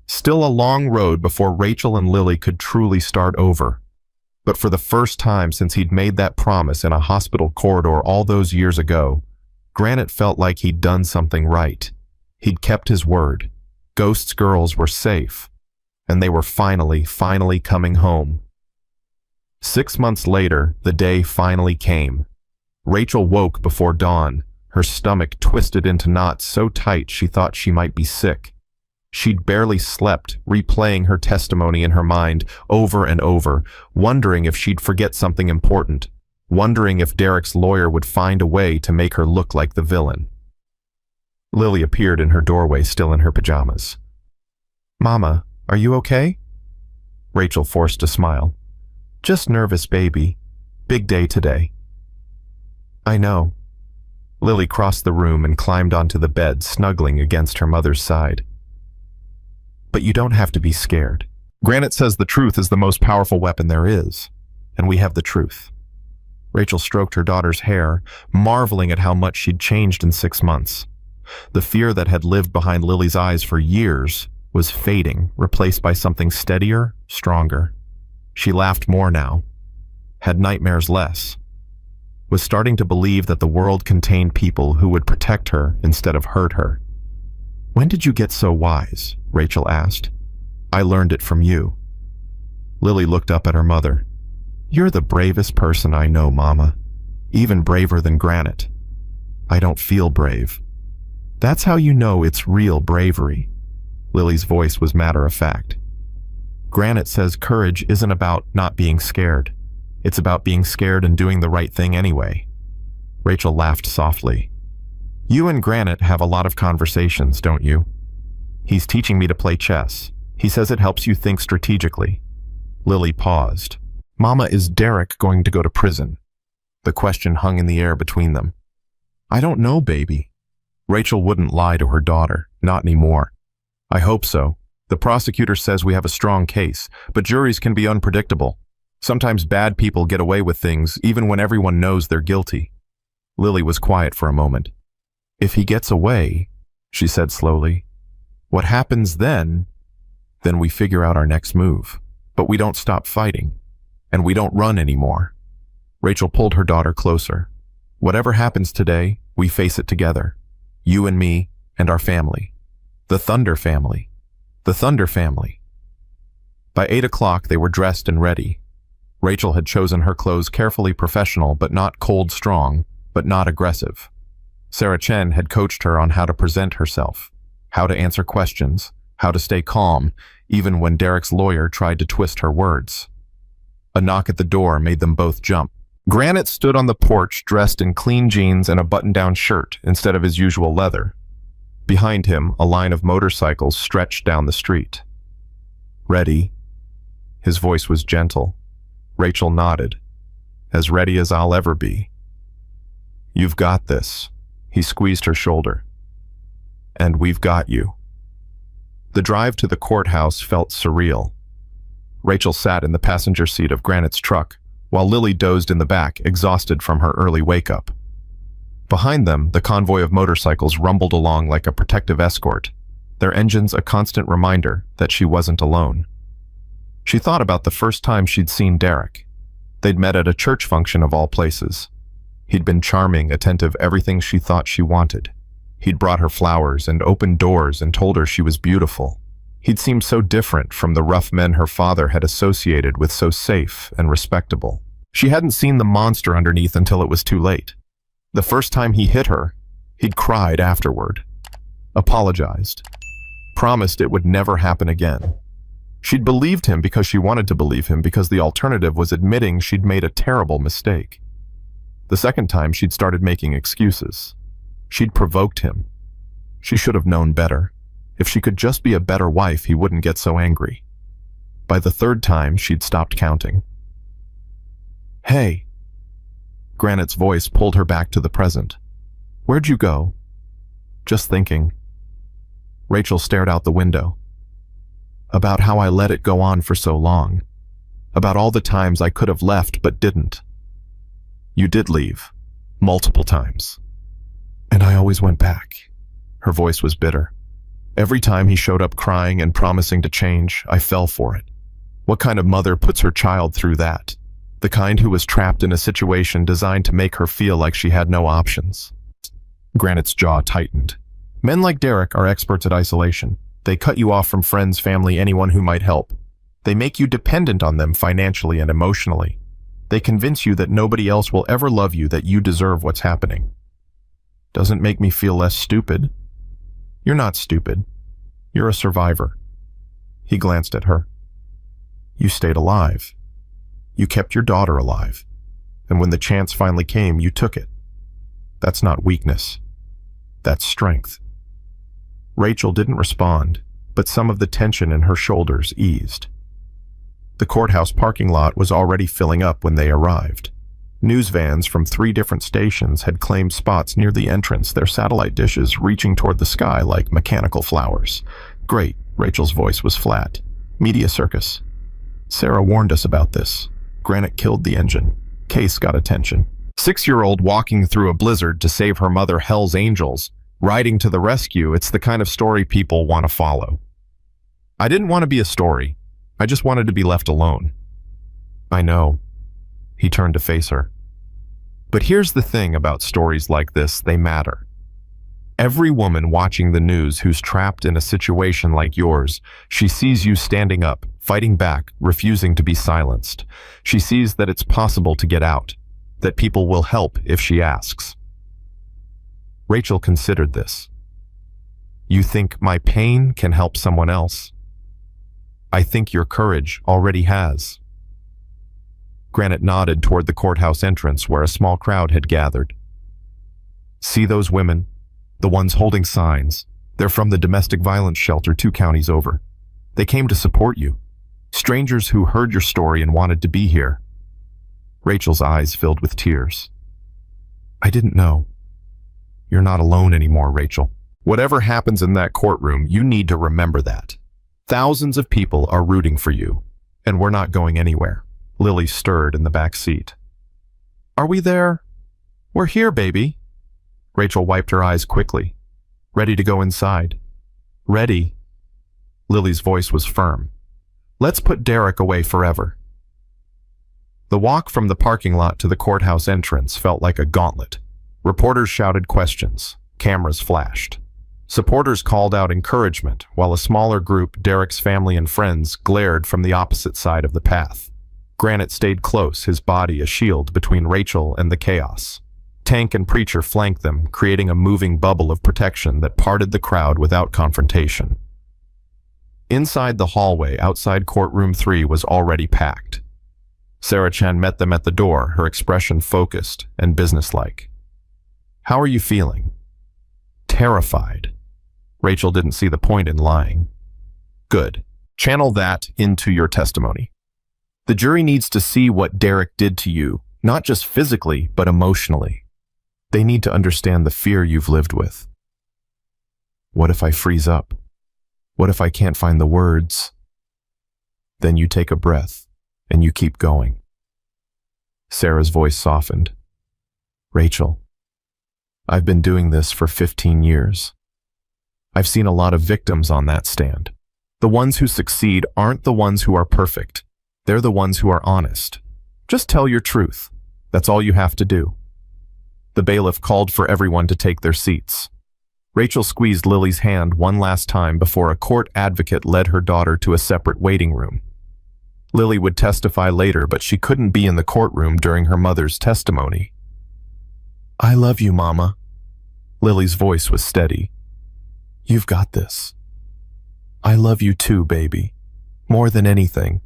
Still a long road before Rachel and Lily could truly start over. But for the first time since he'd made that promise in a hospital corridor all those years ago, Granite felt like he'd done something right. He'd kept his word. Ghost's girls were safe. And they were finally coming home. 6 months later, the day finally came. Rachel woke before dawn, her stomach twisted into knots so tight she thought she might be sick. She'd barely slept, replaying her testimony in her mind over and over, wondering if she'd forget something important, wondering if Derek's lawyer would find a way to make her look like the villain. Lily appeared in her doorway, still in her pajamas. "Mama, are you okay?" Rachel forced a smile. "Just nervous, baby. Big day today." "I know." Lily crossed the room and climbed onto the bed, snuggling against her mother's side. "But you don't have to be scared. Granite says the truth is the most powerful weapon there is, and we have the truth." Rachel stroked her daughter's hair, marveling at how much she'd changed in 6 months. The fear that had lived behind Lily's eyes for years was fading, replaced by something steadier, stronger. She laughed more now, had nightmares less, was starting to believe that the world contained people who would protect her instead of hurt her. "When did you get so wise?" Rachel asked. "I learned it from you." Lily looked up at her mother. "You're the bravest person I know, Mama. Even braver than Granite." "I don't feel brave." "That's how you know it's real bravery." Lily's voice was matter-of-fact. "Granite says courage isn't about not being scared. It's about being scared and doing the right thing anyway." Rachel laughed softly. "You and Granite have a lot of conversations, don't you? He's teaching me to play chess. He says it helps you think strategically." Lily paused. "Mama, is Derek going to go to prison?" The question hung in the air between them. "I don't know, baby." Rachel wouldn't lie to her daughter, not anymore. "I hope so. The prosecutor says we have a strong case, but juries can be unpredictable. Sometimes bad people get away with things even when everyone knows they're guilty." Lily was quiet for a moment. "If he gets away," she said slowly, "what happens then? Then we figure out our next move. But we don't stop fighting. And we don't run anymore." Rachel pulled her daughter closer. "Whatever happens today, we face it together. You and me and our family. The Thunder family. The Thunder family." By 8 o'clock, they were dressed and ready. Rachel had chosen her clothes carefully professional, but not cold strong, but not aggressive. Sarah Chen had coached her on how to present herself, how to answer questions, how to stay calm, even when Derek's lawyer tried to twist her words. A knock at the door made them both jump. Granite stood on the porch dressed in clean jeans and a button-down shirt instead of his usual leather. Behind him, a line of motorcycles stretched down the street. "Ready?" His voice was gentle. Rachel nodded. "As ready as I'll ever be." "You've got this." He squeezed her shoulder. "And we've got you." The drive to the courthouse felt surreal. Rachel sat in the passenger seat of Granite's truck, while Lily dozed in the back, exhausted from her early wake-up. Behind them, the convoy of motorcycles rumbled along like a protective escort, their engines a constant reminder that she wasn't alone. She thought about the first time she'd seen Derek. They'd met at a church function of all places. He'd been charming, attentive, everything she thought she wanted. He'd brought her flowers and opened doors and told her she was beautiful. He'd seemed so different from the rough men her father had associated with so safe and respectable. She hadn't seen the monster underneath until it was too late. The first time he hit her, he'd cried afterward, apologized, promised it would never happen again. She'd believed him because she wanted to believe him, because the alternative was admitting she'd made a terrible mistake. The second time, she'd started making excuses. She'd provoked him. She should have known better. If she could just be a better wife, he wouldn't get so angry. By the third time, she'd stopped counting. "Hey." Granite's voice pulled her back to the present. "Where'd you go?" "Just thinking." Rachel stared out the window. "About how I let it go on for so long. About all the times I could have left but didn't." "You did leave. Multiple times. And I always went back." Her voice was bitter. "Every time he showed up crying and promising to change, I fell for it. What kind of mother puts her child through that? The kind who was trapped in a situation designed to make her feel like she had no options." Granite's jaw tightened. Men like Derek are experts at isolation. They cut you off from friends, family, anyone who might help. They make you dependent on them financially and emotionally. They convince you that nobody else will ever love you, that you deserve what's happening. Doesn't make me feel less stupid. You're not stupid. You're a survivor. He glanced at her. You stayed alive. You kept your daughter alive. And when the chance finally came, you took it. That's not weakness. That's strength. Rachel didn't respond, but some of the tension in her shoulders eased. The courthouse parking lot was already filling up when they arrived. News vans from 3 different stations had claimed spots near the entrance, their satellite dishes reaching toward the sky like mechanical flowers. "Great," Rachel's voice was flat. "Media circus. Sarah warned us about this. Granite killed the engine. Case got attention. 6-year-old walking through a blizzard to save her mother Hell's Angels, riding to the rescue. It's the kind of story people want to follow." "I didn't want to be a story. I just wanted to be left alone." "I know." He turned to face her. "But here's the thing about stories like this, they matter. Every woman watching the news who's trapped in a situation like yours, she sees you standing up, fighting back, refusing to be silenced. She sees that it's possible to get out, that people will help if she asks." Rachel considered this. "You think my pain can help someone else? I think your courage already has." Granite nodded toward the courthouse entrance where a small crowd had gathered. "See those women? The ones holding signs. They're from the domestic violence shelter 2 counties over. They came to support you. Strangers who heard your story and wanted to be here." Rachel's eyes filled with tears. "I didn't know." "You're not alone anymore, Rachel. Whatever happens in that courtroom, you need to remember that. Thousands of people are rooting for you, and we're not going anywhere." Lily stirred in the back seat. "Are we there?" "We're here, baby." Rachel wiped her eyes quickly. "Ready to go inside?" "Ready." Lily's voice was firm. "Let's put Derek away forever." The walk from the parking lot to the courthouse entrance felt like a gauntlet. Reporters shouted questions. Cameras flashed. Supporters called out encouragement, while a smaller group, Derek's family and friends, glared from the opposite side of the path. Granite stayed close, his body a shield between Rachel and the chaos. Tank and Preacher flanked them, creating a moving bubble of protection that parted the crowd without confrontation. Inside the hallway outside courtroom 3 was already packed. Sarah Chen met them at the door, her expression focused and businesslike. "How are you feeling?" "Terrified." Rachel didn't see the point in lying. "Good. Channel that into your testimony. The jury needs to see what Derek did to you, not just physically, but emotionally. They need to understand the fear you've lived with." "What if I freeze up? What if I can't find the words?" "Then you take a breath, and you keep going." Sarah's voice softened. "Rachel, I've been doing this for 15 years. I've seen a lot of victims on that stand. The ones who succeed aren't the ones who are perfect. They're the ones who are honest. Just tell your truth. That's all you have to do." The bailiff called for everyone to take their seats. Rachel squeezed Lily's hand one last time before a court advocate led her daughter to a separate waiting room. Lily would testify later, but she couldn't be in the courtroom during her mother's testimony. "I love you, Mama." Lily's voice was steady. "You've got this. I love you too, baby. More than anything."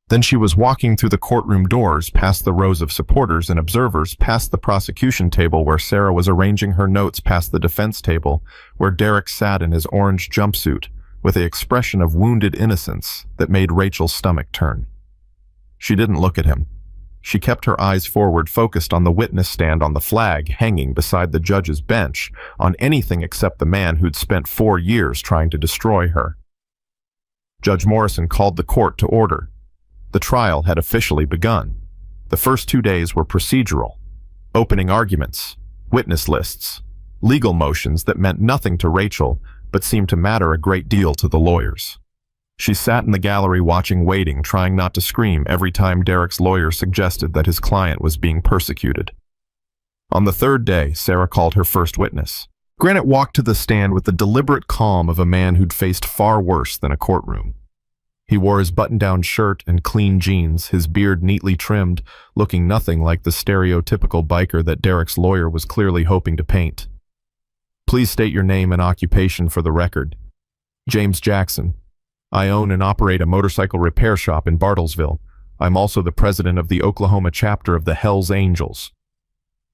Then she was walking through the courtroom doors, past the rows of supporters and observers, past the prosecution table where Sarah was arranging her notes, past the defense table where Derek sat in his orange jumpsuit with an expression of wounded innocence that made Rachel's stomach turn. She didn't look at him. She kept her eyes forward, focused on the witness stand, on the flag hanging beside the judge's bench, on anything except the man who'd spent 4 years trying to destroy her. Judge Morrison called the court to order. The trial had officially begun. The first 2 days were procedural. Opening arguments, witness lists, legal motions that meant nothing to Rachel, but seemed to matter a great deal to the lawyers. She sat in the gallery watching, waiting, trying not to scream every time Derek's lawyer suggested that his client was being persecuted. On the third day, Sarah called her first witness. Granite walked to the stand with the deliberate calm of a man who'd faced far worse than a courtroom. He wore his button-down shirt and clean jeans, his beard neatly trimmed, looking nothing like the stereotypical biker that Derek's lawyer was clearly hoping to paint. "Please state your name and occupation for the record." "James Jackson. I own and operate a motorcycle repair shop in Bartlesville. I'm also the president of the Oklahoma chapter of the Hells Angels."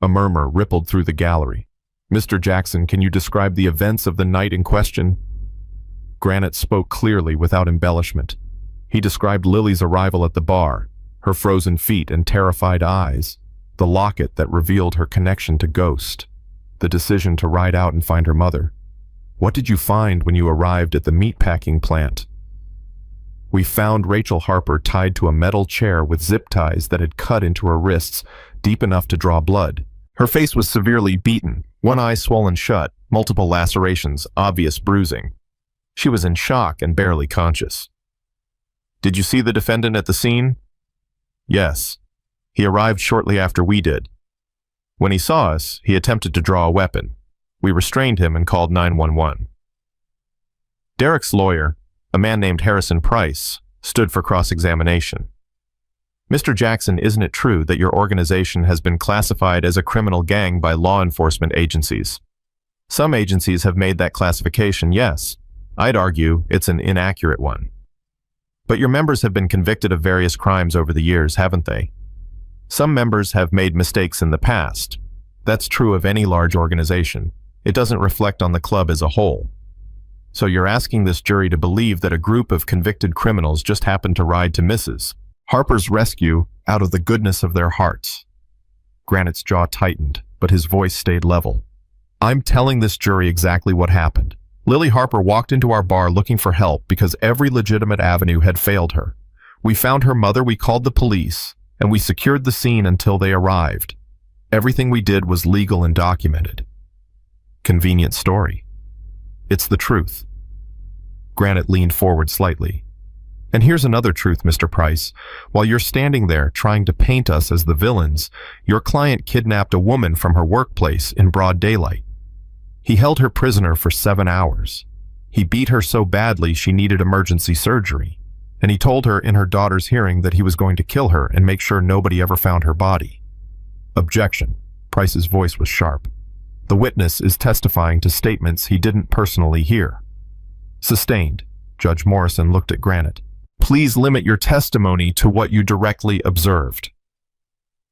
A murmur rippled through the gallery. "Mr. Jackson, can you describe the events of the night in question?" Granite spoke clearly without embellishment. He described Lily's arrival at the bar, her frozen feet and terrified eyes, the locket that revealed her connection to Ghost, the decision to ride out and find her mother. "What did you find when you arrived at the meatpacking plant?" "We found Rachel Harper tied to a metal chair with zip ties that had cut into her wrists deep enough to draw blood. Her face was severely beaten, one eye swollen shut, multiple lacerations, obvious bruising. She was in shock and barely conscious." "Did you see the defendant at the scene?" "Yes. He arrived shortly after we did. When he saw us, he attempted to draw a weapon. We restrained him and called 911. Derek's lawyer, a man named Harrison Price, stood for cross-examination. "Mr. Jackson, isn't it true that your organization has been classified as a criminal gang by law enforcement agencies?" "Some agencies have made that classification, yes. I'd argue it's an inaccurate one." "But your members have been convicted of various crimes over the years, haven't they?" "Some members have made mistakes in the past. That's true of any large organization. It doesn't reflect on the club as a whole. So you're asking this jury to believe that a group of convicted criminals just happened to ride to Mrs. Harper's rescue out of the goodness of their hearts." Granite's jaw tightened, but his voice stayed level. "I'm telling this jury exactly what happened. Lily Harper walked into our bar looking for help because every legitimate avenue had failed her. We found her mother, we called the police, and we secured the scene until they arrived. Everything we did was legal and documented." Convenient story. "It's the truth." Granite leaned forward slightly. "And here's another truth, Mr. Price. While you're standing there trying to paint us as the villains, your client kidnapped a woman from her workplace in broad daylight. He held her prisoner for 7 hours. He beat her so badly she needed emergency surgery, and he told her in her daughter's hearing that he was going to kill her and make sure nobody ever found her body." Objection. Price's voice was sharp. "The witness is testifying to statements he didn't personally hear." Sustained. Judge Morrison looked at Granite. "Please limit your testimony to what you directly observed."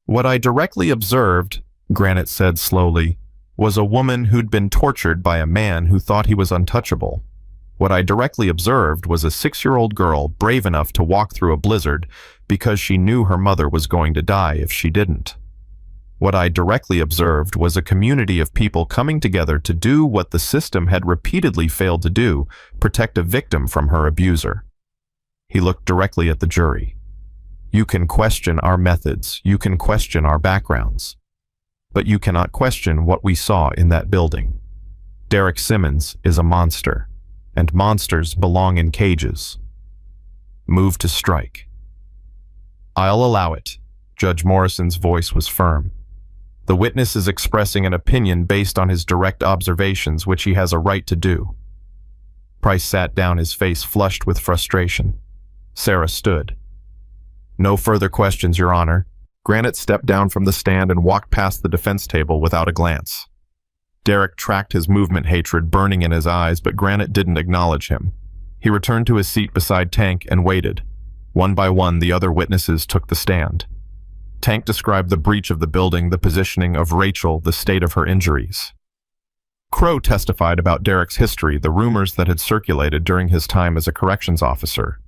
"What I directly observed," Granite said slowly, "was a woman who'd been tortured by a man who thought he was untouchable. What I directly observed was a 6-year-old girl brave enough to walk through a blizzard because she knew her mother was going to die if she didn't. What I directly observed was a community of people coming together to do what the system had repeatedly failed to do, protect a victim from her abuser." He looked directly at the jury. "You can question our methods, you can question our backgrounds, but you cannot question what we saw in that building. Derek Simmons is a monster, and monsters belong in cages. Move to strike." "I'll allow it." Judge Morrison's voice was firm. The witness is expressing an opinion based on his direct observations, which he has a right to do. Price sat down, his face flushed with frustration. Sarah stood. No further questions, Your Honor. Granite stepped down from the stand and walked past the defense table without a glance. Derek tracked his movement, hatred burning in his eyes, but Granite didn't acknowledge him. He returned to his seat beside Tank and waited. One by one, the other witnesses took the stand. Tank described the breach of the building, the positioning of Rachel, the state of her injuries. Crow testified about Derek's history, the rumors that had circulated during his time as a corrections officer.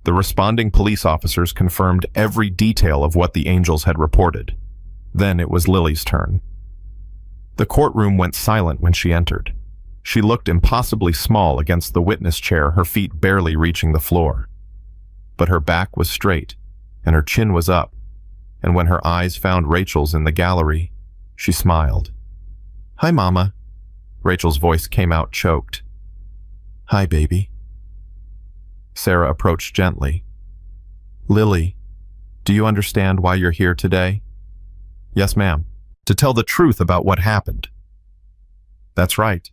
The responding police officers confirmed every detail of what the Angels had reported. Then it was Lily's turn. The courtroom went silent when she entered. She looked impossibly small against the witness chair, her feet barely reaching the floor. But her back was straight, and her chin was up, and when her eyes found Rachel's in the gallery, she smiled. "Hi, Mama." Rachel's voice came out choked. "Hi, baby." Sarah approached gently. "Lily, do you understand why you're here today?" "Yes, ma'am. To tell the truth about what happened." "That's right.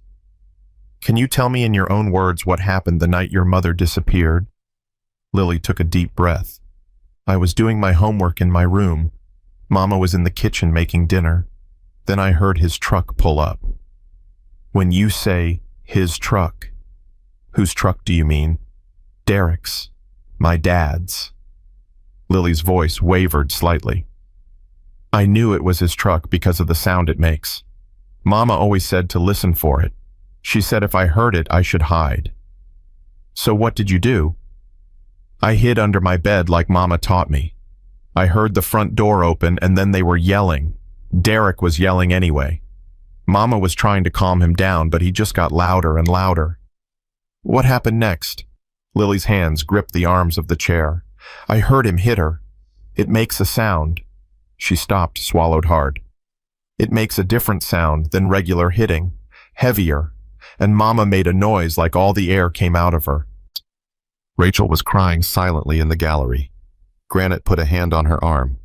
Can you tell me in your own words what happened the night your mother disappeared?" Lily took a deep breath. "I was doing my homework in my room. Mama was in the kitchen making dinner. Then I heard his truck pull up." "When you say his truck, whose truck do you mean?" "Derek's. My dad's." Lily's voice wavered slightly. "I knew it was his truck because of the sound it makes. Mama always said to listen for it. She said if I heard it, I should hide." "So what did you do?" "I hid under my bed like Mama taught me. I heard the front door open and then they were yelling. Derek was yelling anyway. Mama was trying to calm him down, but he just got louder and louder." "What happened next?" Lily's hands gripped the arms of the chair. "I heard him hit her. It makes a sound." She stopped, swallowed hard. "It makes a different sound than regular hitting, heavier, and Mama made a noise like all the air came out of her." Rachel was crying silently in the gallery. Granite put a hand on her arm.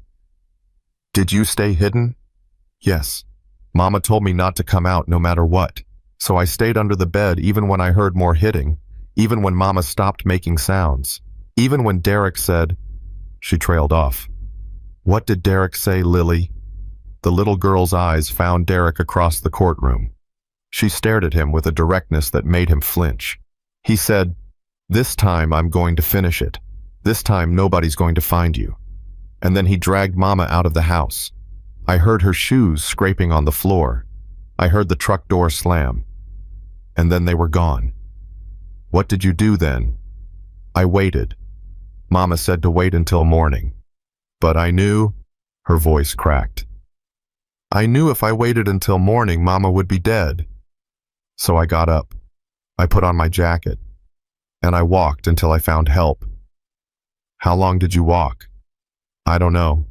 "Did you stay hidden?" "Yes. Mama told me not to come out no matter what, so I stayed under the bed even when I heard more hitting, even when Mama stopped making sounds, even when Derek said—" She trailed off. "What did Derek say, Lily?" The little girl's eyes found Derek across the courtroom. She stared at him with a directness that made him flinch. "He said, 'This time I'm going to finish it. This time nobody's going to find you.' And then he dragged Mama out of the house. I heard her shoes scraping on the floor. I heard the truck door slam. And then they were gone." "What did you do then?" "I waited. Mama said to wait until morning. But I knew—" Her voice cracked. "I knew if I waited until morning, Mama would be dead. So I got up. I put on my jacket. And I walked until I found help." "How long did you walk?" "I don't know.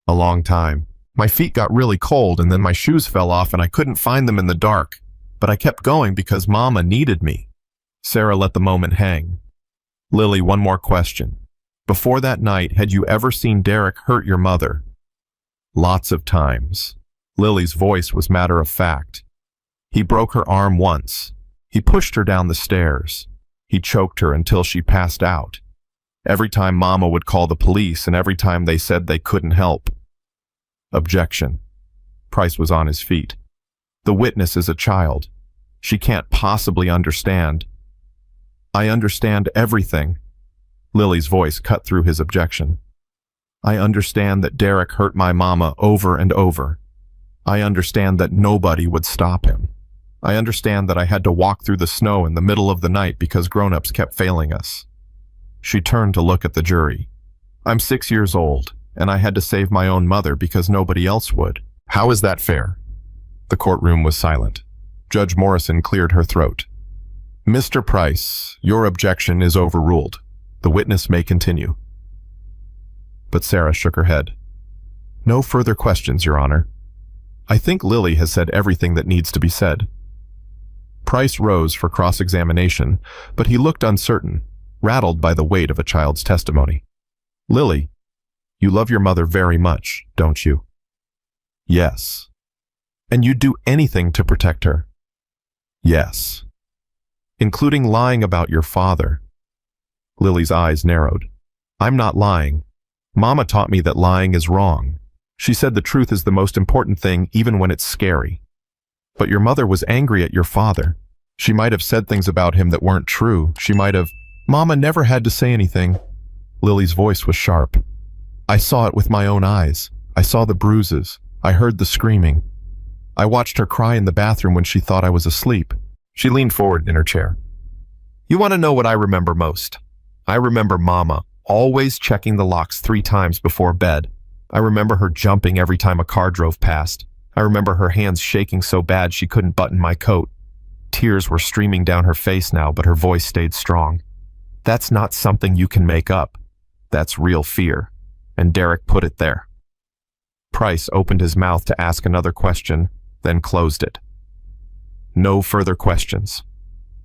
A long time. My feet got really cold and then my shoes fell off and I couldn't find them in the dark. But I kept going because Mama needed me." Sarah let the moment hang. "Lily, one more question. Before that night, had you ever seen Derek hurt your mother?" "Lots of times." Lily's voice was matter of fact. "He broke her arm once. He pushed her down the stairs. He choked her until she passed out. Every time Mama would call the police and every time they said they couldn't help." Objection. Price was on his feet. "The witness is a child. She can't possibly understand." "I understand everything." Lily's voice cut through his objection. "I understand that Derek hurt my Mama over and over. I understand that nobody would stop him. I understand that I had to walk through the snow in the middle of the night because grown-ups kept failing us." She turned to look at the jury. "I'm 6 years old, and I had to save my own mother because nobody else would. How is that fair?" The courtroom was silent. Judge Morrison cleared her throat. "Mr. Price, your objection is overruled. The witness may continue." But Sarah shook her head. "No further questions, Your Honor. I think Lily has said everything that needs to be said." Price rose for cross-examination, but he looked uncertain, rattled by the weight of a child's testimony. "Lily, you love your mother very much, don't you?" "Yes." And you'd do anything to protect her? Yes. Including lying about your father. Lily's eyes narrowed. I'm not lying. Mama taught me that lying is wrong. She said the truth is the most important thing, even when it's scary. But your mother was angry at your father. She might have said things about him that weren't true. She might have... Mama never had to say anything. Lily's voice was sharp. I saw it with my own eyes. I saw the bruises. I heard the screaming. I watched her cry in the bathroom when she thought I was asleep. She leaned forward in her chair. You want to know what I remember most? I remember Mama always checking the locks 3 times before bed. I remember her jumping every time a car drove past. I remember her hands shaking so bad she couldn't button my coat. Tears were streaming down her face now, but her voice stayed strong. That's not something you can make up. That's real fear. And Derek put it there. Price opened his mouth to ask another question, then closed it. No further questions.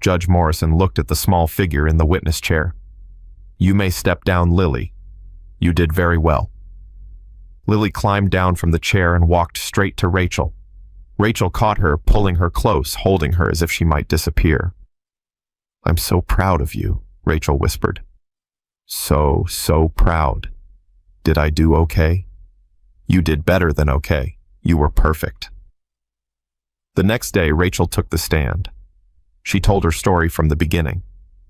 Judge Morrison looked at the small figure in the witness chair. You may step down, Lily. You did very well. Lily climbed down from the chair and walked straight to Rachel. Rachel caught her, pulling her close, holding her as if she might disappear. I'm so proud of you, Rachel whispered. So proud. Did I do okay? You did better than okay. You were perfect. The next day, Rachel took the stand. She told her story from the beginning.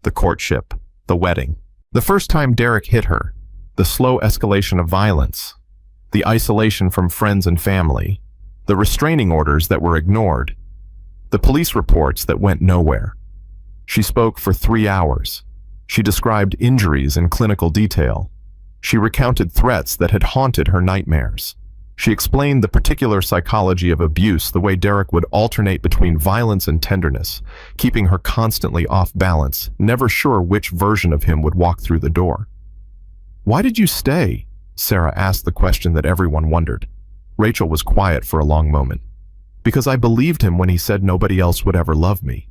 The courtship, the wedding, the first time Derek hit her, the slow escalation of violence, the isolation from friends and family, the restraining orders that were ignored, the police reports that went nowhere. She spoke for 3 hours. She described injuries in clinical detail. She recounted threats that had haunted her nightmares. She explained the particular psychology of abuse, the way Derek would alternate between violence and tenderness, keeping her constantly off balance, never sure which version of him would walk through the door. Why did you stay? Sarah asked the question that everyone wondered. Rachel was quiet for a long moment. Because I believed him when he said nobody else would ever love me.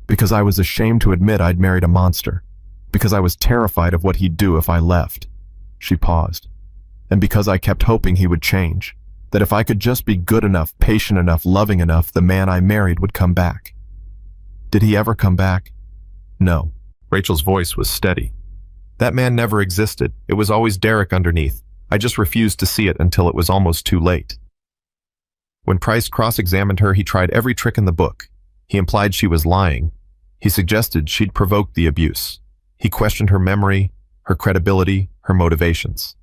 Because I was ashamed to admit I'd married a monster. Because I was terrified of what he'd do if I left. She paused. And because I kept hoping he would change, that if I could just be good enough, patient enough, loving enough, the man I married would come back. Did he ever come back? No. Rachel's voice was steady. That man never existed. It was always Derek underneath. I just refused to see it until it was almost too late. When Price cross-examined her, he tried every trick in the book. He implied she was lying. He suggested she'd provoked the abuse. He questioned her memory, her credibility, her motivations.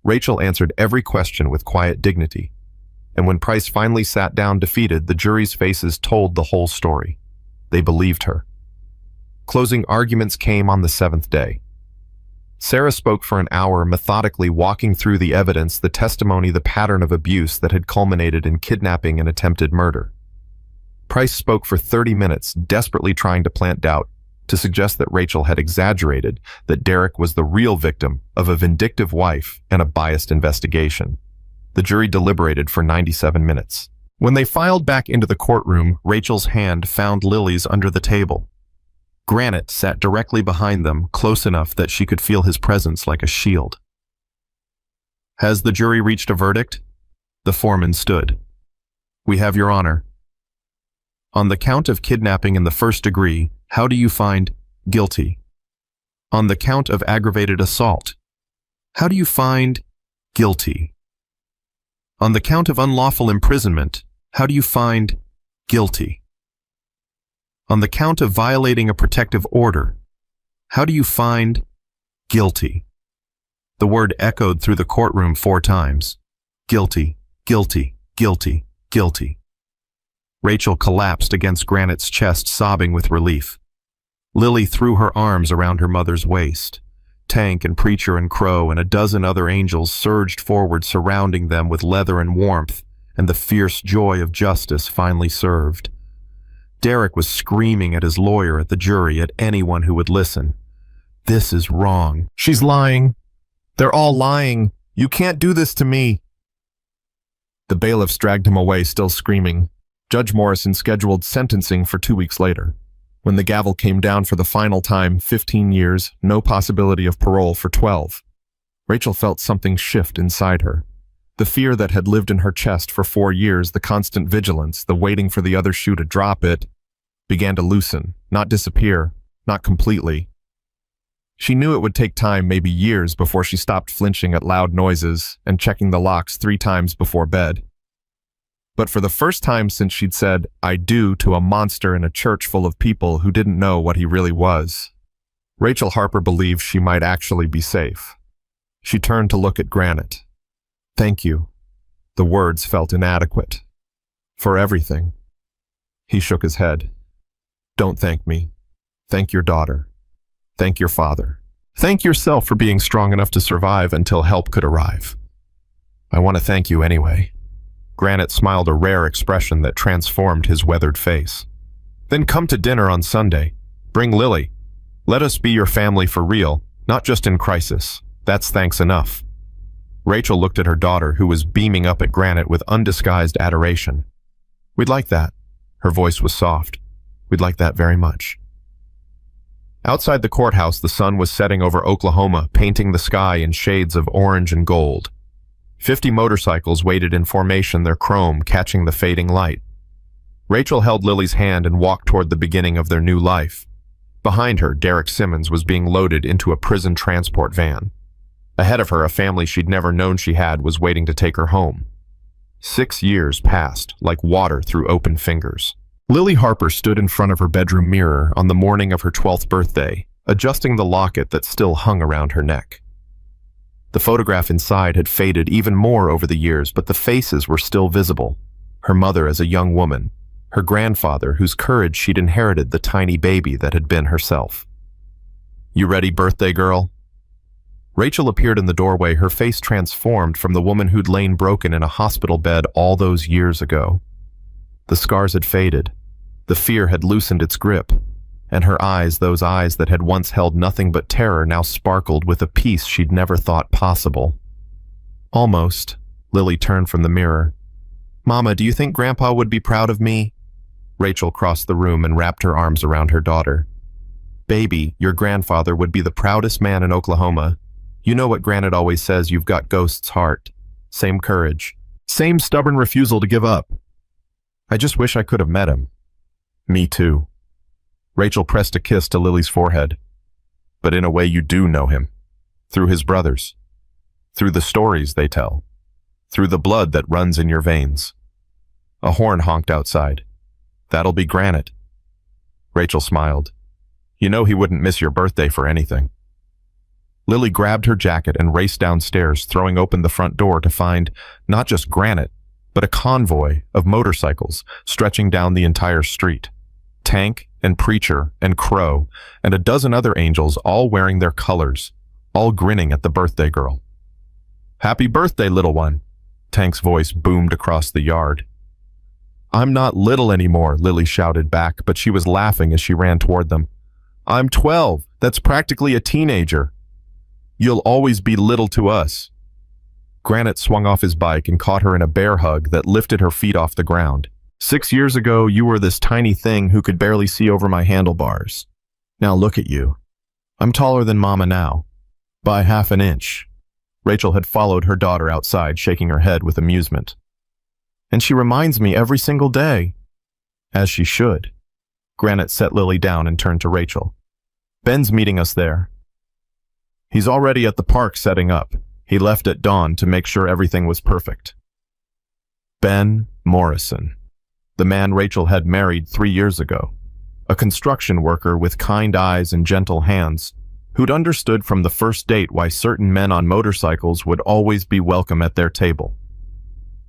Rachel answered every question with quiet dignity, and when Price finally sat down defeated, the jury's faces told the whole story. They believed her. Closing arguments came on the 7th day. Sarah spoke for an hour, methodically walking through the evidence, the testimony, the pattern of abuse that had culminated in kidnapping and attempted murder. Price spoke for 30 minutes, desperately trying to plant doubt, to suggest that Rachel had exaggerated, that Derek was the real victim of a vindictive wife and a biased investigation. The jury deliberated for 97 minutes. When they filed back into the courtroom, Rachel's hand found Lily's under the table. Granite sat directly behind them, close enough that she could feel his presence like a shield. Has the jury reached a verdict? The foreman stood. We have your honor. On the count of kidnapping in the 1st degree, how do you find guilty? On the count of aggravated assault, how do you find guilty? On the count of unlawful imprisonment, how do you find guilty? On the count of violating a protective order, how do you find guilty? The word echoed through the courtroom 4 times. Guilty, guilty, guilty, guilty. Rachel collapsed against Granite's chest, sobbing with relief. Lily threw her arms around her mother's waist. Tank and Preacher and Crow and a dozen other angels surged forward, surrounding them with leather and warmth, and the fierce joy of justice finally served. Derek was screaming at his lawyer, at the jury, at anyone who would listen. This is wrong. She's lying. They're all lying. You can't do this to me. The bailiffs dragged him away, still screaming. Judge Morrison scheduled sentencing for 2 weeks later. When the gavel came down for the final time, 15 years, no possibility of parole for 12. Rachel felt something shift inside her. The fear that had lived in her chest for 4 years, the constant vigilance, the waiting for the other shoe to drop it, began to loosen, not disappear, not completely. She knew it would take time, maybe years, before she stopped flinching at loud noises and checking the locks 3 times before bed. But for the first time since she'd said, "I do" to a monster in a church full of people who didn't know what he really was, Rachel Harper believed she might actually be safe. She turned to look at Granite. "Thank you." The words felt inadequate. "For everything." He shook his head. "Don't thank me. Thank your daughter. Thank your father. Thank yourself for being strong enough to survive until help could arrive." "I want to thank you anyway." Granite smiled, a rare expression that transformed his weathered face. "Then come to dinner on Sunday. Bring Lily. Let us be your family for real, not just in crisis. That's thanks enough." Rachel looked at her daughter, who was beaming up at Granite with undisguised adoration. "We'd like that." Her voice was soft. "We'd like that very much." Outside the courthouse, the sun was setting over Oklahoma, painting the sky in shades of orange and gold. 50 motorcycles waited in formation, their chrome catching the fading light. Rachel held Lily's hand and walked toward the beginning of their new life. Behind her, Derek Simmons was being loaded into a prison transport van. Ahead of her, a family she'd never known she had was waiting to take her home. 6 years passed, like water through open fingers. Lily Harper stood in front of her bedroom mirror on the morning of her 12th birthday, adjusting the locket that still hung around her neck. The photograph inside had faded even more over the years, but the faces were still visible. Her mother as a young woman, her grandfather whose courage she'd inherited, the tiny baby that had been herself. "You ready, birthday girl?" Rachel appeared in the doorway, her face transformed from the woman who'd lain broken in a hospital bed all those years ago. The scars had faded. The fear had loosened its grip, and her eyes, those eyes that had once held nothing but terror, now sparkled with a peace she'd never thought possible. "Almost." Lily turned from the mirror. "Mama, do you think Grandpa would be proud of me?" Rachel crossed the room and wrapped her arms around her daughter. "Baby, your grandfather would be the proudest man in Oklahoma. You know what Granite always says, you've got Ghost's heart. Same courage. Same stubborn refusal to give up. I just wish I could have met him." "Me too." Rachel pressed a kiss to Lily's forehead. "But in a way you do know him. Through his brothers. Through the stories they tell. Through the blood that runs in your veins." A horn honked outside. "That'll be Granite." Rachel smiled. "You know he wouldn't miss your birthday for anything." Lily grabbed her jacket and raced downstairs, throwing open the front door to find not just Granite, but a convoy of motorcycles stretching down the entire street. Tank and Preacher and Crow and a dozen other angels, all wearing their colors, all grinning at the birthday girl. "Happy birthday, little one," Tank's voice boomed across the yard. "I'm not little anymore," Lily shouted back, but she was laughing as she ran toward them. "I'm 12. That's practically a teenager. You'll always be little to us." Granite swung off his bike and caught her in a bear hug that lifted her feet off the ground. "6 years ago, you were this tiny thing who could barely see over my handlebars. Now look at you. I'm taller than Mama now. By half an inch." Rachel had followed her daughter outside, shaking her head with amusement. "And she reminds me every single day." "As she should." Granite set Lily down and turned to Rachel. "Ben's meeting us there." "He's already at the park setting up. He left at dawn to make sure everything was perfect." Ben Morrison. The man Rachel had married 3 years ago. A construction worker with kind eyes and gentle hands, who'd understood from the first date why certain men on motorcycles would always be welcome at their table.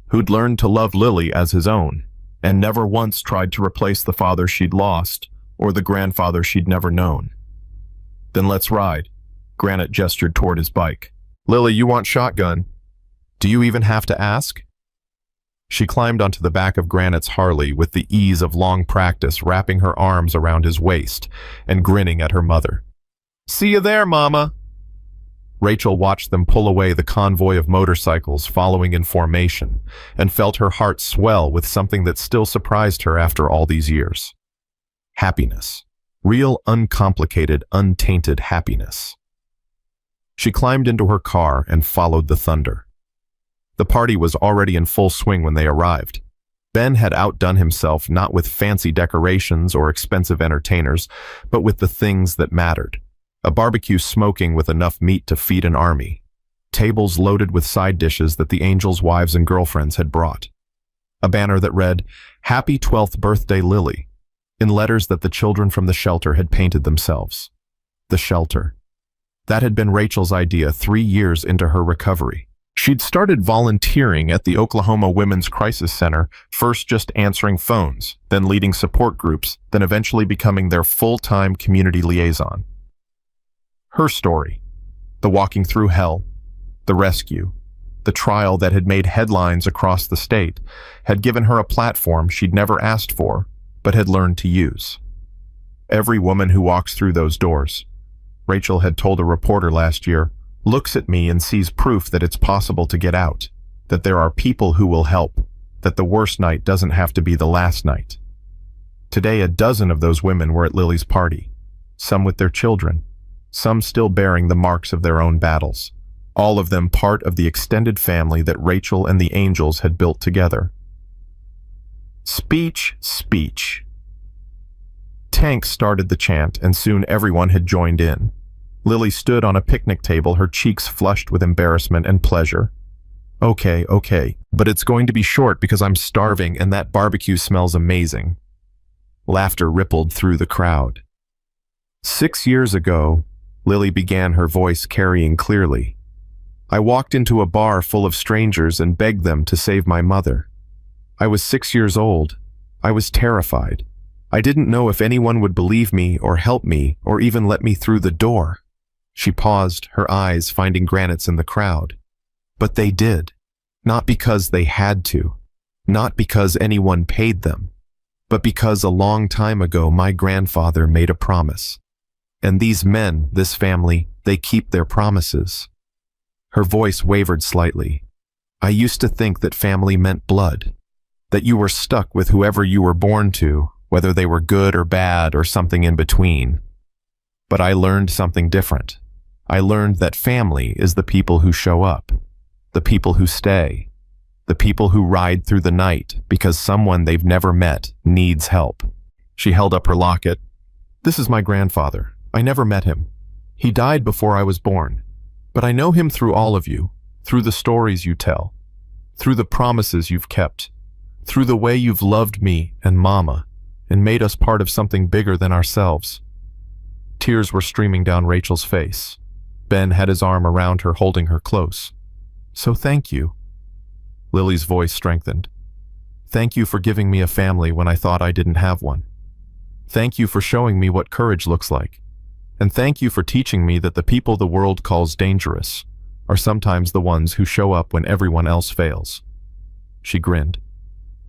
Who'd learned to love Lily as his own, and never once tried to replace the father she'd lost or the grandfather she'd never known. "Then let's ride." Granite gestured toward his bike. "Lily, you want shotgun? Do you even have to ask?" She climbed onto the back of Granite's Harley with the ease of long practice, wrapping her arms around his waist and grinning at her mother. "See you there, Mama." Rachel watched them pull away, the convoy of motorcycles following in formation, and felt her heart swell with something that still surprised her after all these years. Happiness. Real, uncomplicated, untainted happiness. She climbed into her car and followed the thunder. The party was already in full swing when they arrived. Ben had outdone himself not with fancy decorations or expensive entertainers, but with the things that mattered. A barbecue smoking with enough meat to feed an army. Tables loaded with side dishes that the angels' wives and girlfriends had brought. A banner that read, "Happy 12th birthday, Lily," in letters that the children from the shelter had painted themselves. The shelter. That had been Rachel's idea 3 years into her recovery. She'd started volunteering at the Oklahoma Women's Crisis Center, first just answering phones, then leading support groups, then eventually becoming their full-time community liaison. Her story. The walking through hell, the rescue, the trial that had made headlines across the state, had given her a platform she'd never asked for, but had learned to use. Every woman who walks through those doors, Rachel had told a reporter last year, looks at me and sees proof that it's possible to get out, that there are people who will help, that the worst night doesn't have to be the last night. Today, a dozen of those women were at Lily's party, some with their children, some still bearing the marks of their own battles, all of them part of the extended family that Rachel and the angels had built together. Speech, speech. Tank started the chant, and soon everyone had joined in. Lily stood on a picnic table, her cheeks flushed with embarrassment and pleasure. Okay, but it's going to be short because I'm starving and that barbecue smells amazing. Laughter rippled through the crowd. 6 years ago, Lily began, her voice carrying clearly. I walked into a bar full of strangers and begged them to save my mother. I was 6 years old. I was terrified. I didn't know if anyone would believe me or help me or even let me through the door. She paused, her eyes finding Granite's in the crowd. But they did. Not because they had to. Not because anyone paid them. But because a long time ago my grandfather made a promise. And these men, this family, they keep their promises. Her voice wavered slightly. I used to think that family meant blood. That you were stuck with whoever you were born to, whether they were good or bad or something in between. But I learned something different. I learned that family is the people who show up, the people who stay, the people who ride through the night because someone they've never met needs help. She held up her locket. This is my grandfather. I never met him. He died before I was born. But I know him through all of you, through the stories you tell, through the promises you've kept, through the way you've loved me and Mama, and made us part of something bigger than ourselves. Tears were streaming down Rachel's face. Ben had his arm around her, holding her close. So thank you. Lily's voice strengthened. Thank you for giving me a family when I thought I didn't have one. Thank you for showing me what courage looks like. And thank you for teaching me that the people the world calls dangerous are sometimes the ones who show up when everyone else fails. She grinned.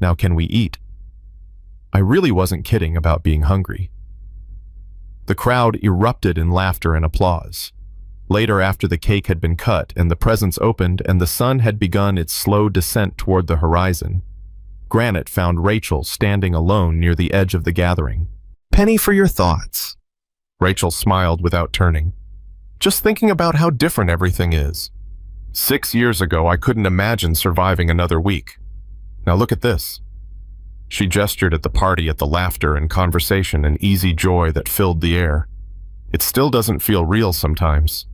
Now can we eat? I really wasn't kidding about being hungry. The crowd erupted in laughter and applause. Later, after the cake had been cut and the presents opened and the sun had begun its slow descent toward the horizon, Granite found Rachel standing alone near the edge of the gathering. Penny for your thoughts. Rachel smiled without turning. Just thinking about how different everything is. 6 years ago, I couldn't imagine surviving another week. Now look at this. She gestured at the party, at the laughter and conversation and easy joy that filled the air. It still doesn't feel real sometimes.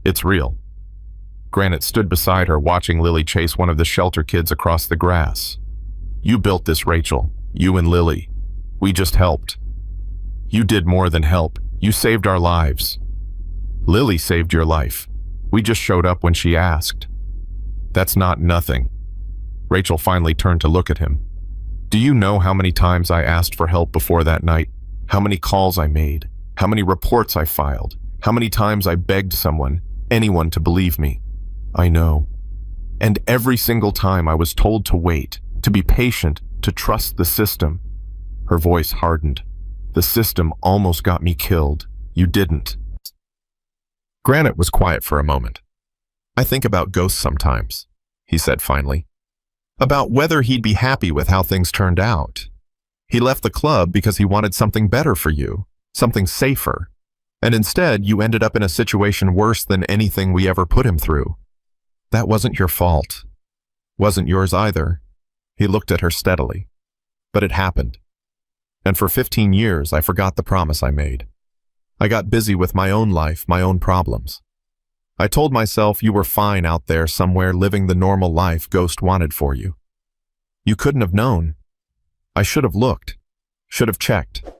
It's real. Granite stood beside her, watching Lily chase one of the shelter kids across the grass. You built this, Rachel. You and Lily. We just helped. You did more than help. You saved our lives. Lily saved your life. We just showed up when she asked. That's not nothing. Rachel finally turned to look at him. Do you know how many times I asked for help before that night? How many calls I made? How many reports I filed? How many times I begged someone, anyone, to believe me? I know. And every single time I was told to wait, to be patient, to trust the system. Her voice hardened. The system almost got me killed. You didn't. Granite was quiet for a moment. I think about ghosts sometimes, he said finally. About whether he'd be happy with how things turned out. He left the club because he wanted something better for you, something safer. And instead, you ended up in a situation worse than anything we ever put him through. That wasn't your fault. Wasn't yours either. He looked at her steadily. But it happened. And for 15 years, I forgot the promise I made. I got busy with my own life, my own problems. I told myself you were fine out there somewhere living the normal life Ghost wanted for you. You couldn't have known. I should have looked, should have checked,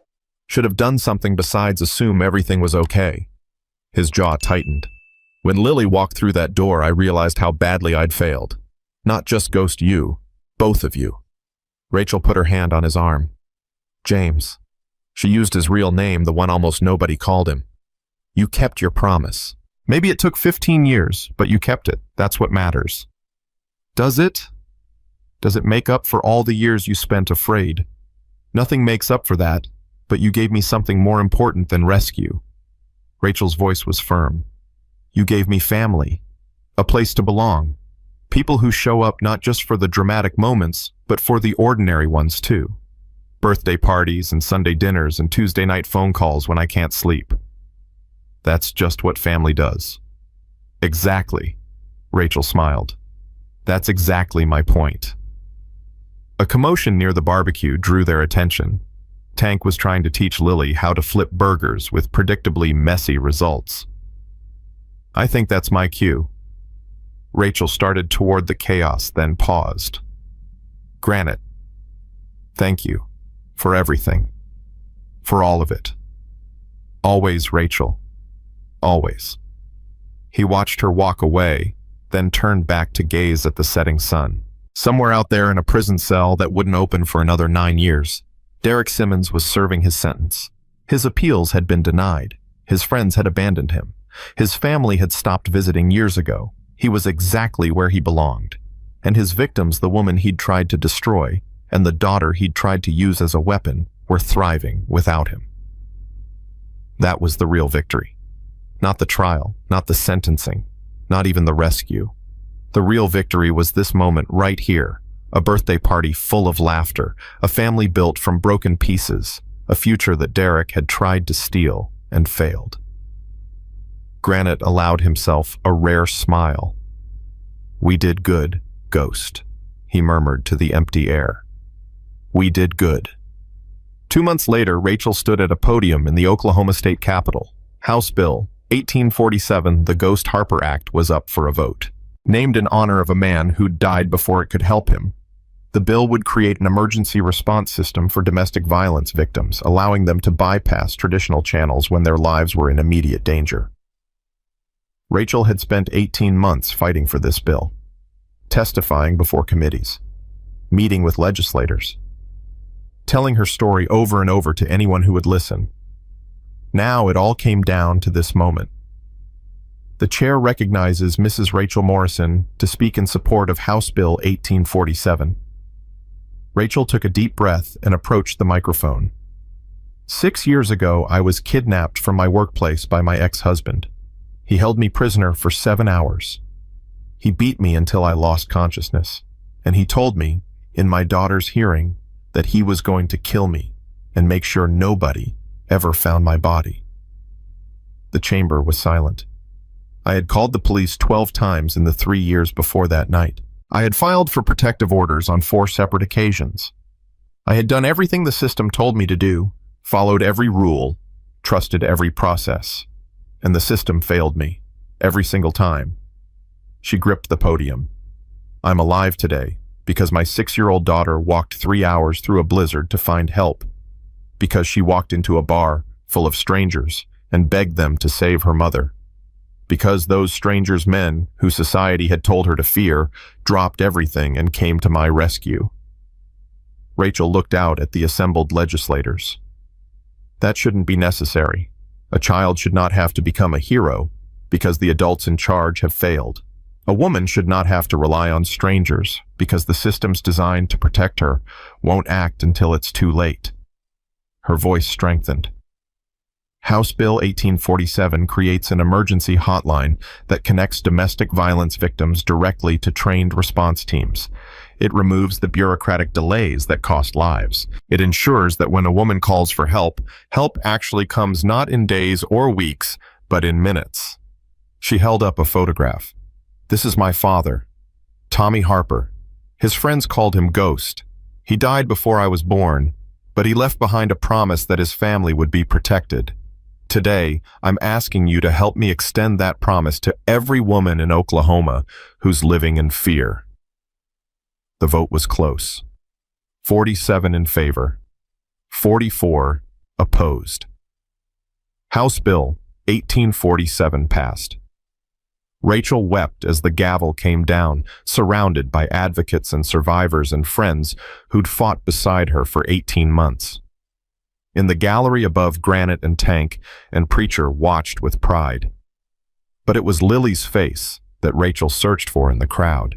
should have done something besides assume everything was okay. His jaw tightened. When Lily walked through that door, I realized how badly I'd failed. Not just Ghost you, both of you. Rachel put her hand on his arm. James. She used his real name, the one almost nobody called him. You kept your promise. Maybe it took 15 years, but you kept it. That's what matters. Does it? Does it make up for all the years you spent afraid? Nothing makes up for that, but you gave me something more important than rescue. Rachel's voice was firm. You gave me family, a place to belong, people who show up not just for the dramatic moments, but for the ordinary ones too. Birthday parties and Sunday dinners and Tuesday night phone calls when I can't sleep. That's just what family does. Exactly. Rachel smiled. That's exactly my point. A commotion near the barbecue drew their attention. Tank was trying to teach Lily how to flip burgers with predictably messy results. I think that's my cue. Rachel started toward the chaos, then paused. Granite. Thank you. For everything. For all of it. Always, Rachel. Always. He watched her walk away, then turned back to gaze at the setting sun. Somewhere out there in a prison cell that wouldn't open for another 9 years, Derek Simmons was serving his sentence. His appeals had been denied. His friends had abandoned him. His family had stopped visiting years ago. He was exactly where he belonged. And his victims, the woman he'd tried to destroy, and the daughter he'd tried to use as a weapon, were thriving without him. That was the real victory. Not the trial, not the sentencing, not even the rescue. The real victory was this moment right here, a birthday party full of laughter, a family built from broken pieces, a future that Derek had tried to steal and failed. Granite allowed himself a rare smile. We did good, Ghost, he murmured to the empty air. We did good. 2 months later, Rachel stood at a podium in the Oklahoma State Capitol. House Bill 1847, the Ghost Harper Act, was up for a vote. Named in honor of a man who'd died before it could help him. The bill would create an emergency response system for domestic violence victims, allowing them to bypass traditional channels when their lives were in immediate danger. Rachel had spent 18 months fighting for this bill, testifying before committees, meeting with legislators, telling her story over and over to anyone who would listen. Now it all came down to this moment. The chair recognizes Mrs. Rachel Morrison to speak in support of House Bill 1847. Rachel took a deep breath and approached the microphone. 6 years ago, I was kidnapped from my workplace by my ex-husband. He held me prisoner for 7 hours. He beat me until I lost consciousness, and he told me, in my daughter's hearing, that he was going to kill me and make sure nobody ever found my body. The chamber was silent. I had called the police 12 times in the 3 years before that night. I had filed for protective orders on 4 separate occasions. I had done everything the system told me to do, followed every rule, trusted every process, and the system failed me, every single time. She gripped the podium. I'm alive today because my 6-year-old daughter walked 3 hours through a blizzard to find help, because she walked into a bar full of strangers and begged them to save her mother, because those strangers' men, who society had told her to fear, dropped everything and came to my rescue. Rachel looked out at the assembled legislators. That shouldn't be necessary. A child should not have to become a hero because the adults in charge have failed. A woman should not have to rely on strangers because the systems designed to protect her won't act until it's too late. Her voice strengthened. House Bill 1847 creates an emergency hotline that connects domestic violence victims directly to trained response teams. It removes the bureaucratic delays that cost lives. It ensures that when a woman calls for help, help actually comes not in days or weeks, but in minutes. She held up a photograph. This is my father, Tommy Harper. His friends called him Ghost. He died before I was born, but he left behind a promise that his family would be protected. Today, I'm asking you to help me extend that promise to every woman in Oklahoma who's living in fear. The vote was close. 47 in favor, 44 opposed. House Bill 1847 passed. Rachel wept as the gavel came down, surrounded by advocates and survivors and friends who'd fought beside her for 18 months. In the gallery above, Granite and Tank and Preacher watched with pride. But it was Lily's face that Rachel searched for in the crowd.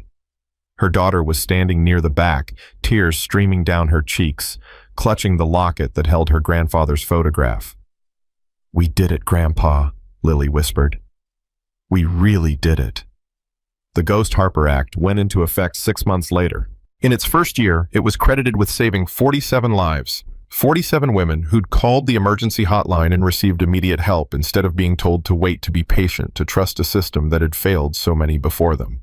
Her daughter was standing near the back, tears streaming down her cheeks, clutching the locket that held her grandfather's photograph. "We did it, Grandpa," Lily whispered. "We really did it." The Ghost Harper Act went into effect 6 months later. In its first year, it was credited with saving 47 lives. 47 women who'd called the emergency hotline and received immediate help instead of being told to wait, to be patient, to trust a system that had failed so many before them.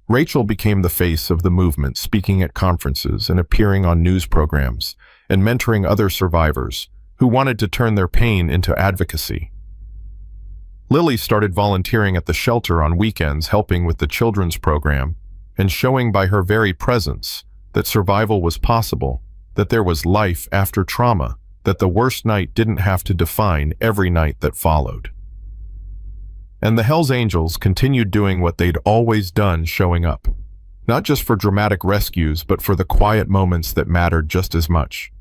Rachel became the face of the movement, speaking at conferences and appearing on news programs and mentoring other survivors who wanted to turn their pain into advocacy. Lily started volunteering at the shelter on weekends, helping with the children's program and showing by her very presence that survival was possible, that there was life after trauma, that the worst night didn't have to define every night that followed. And the Hells Angels continued doing what they'd always done, showing up, not just for dramatic rescues, but for the quiet moments that mattered just as much.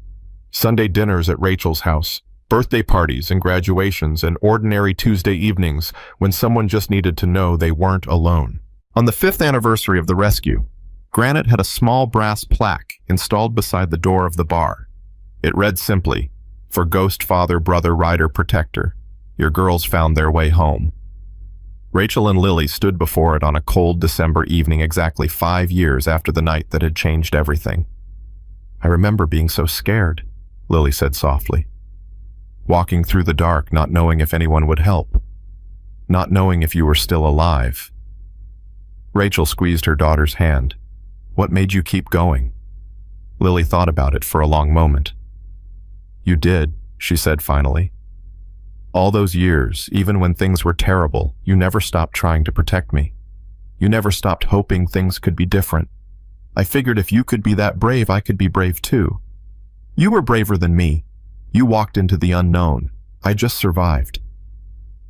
Sunday dinners at Rachel's house, birthday parties and graduations, and ordinary Tuesday evenings when someone just needed to know they weren't alone. On the 5th anniversary of the rescue, Granite had a small brass plaque installed beside the door of the bar. It read simply, "For Ghost Father, Brother, Rider, Protector, your girls found their way home." Rachel and Lily stood before it on a cold December evening exactly 5 years after the night that had changed everything. "I remember being so scared," Lily said softly. "Walking through the dark, not knowing if anyone would help. Not knowing if you were still alive." Rachel squeezed her daughter's hand. "What made you keep going?" Lily thought about it for a long moment. "You did," she said finally. "All those years, even when things were terrible, you never stopped trying to protect me. You never stopped hoping things could be different. I figured if you could be that brave, I could be brave too. You were braver than me. You walked into the unknown. I just survived."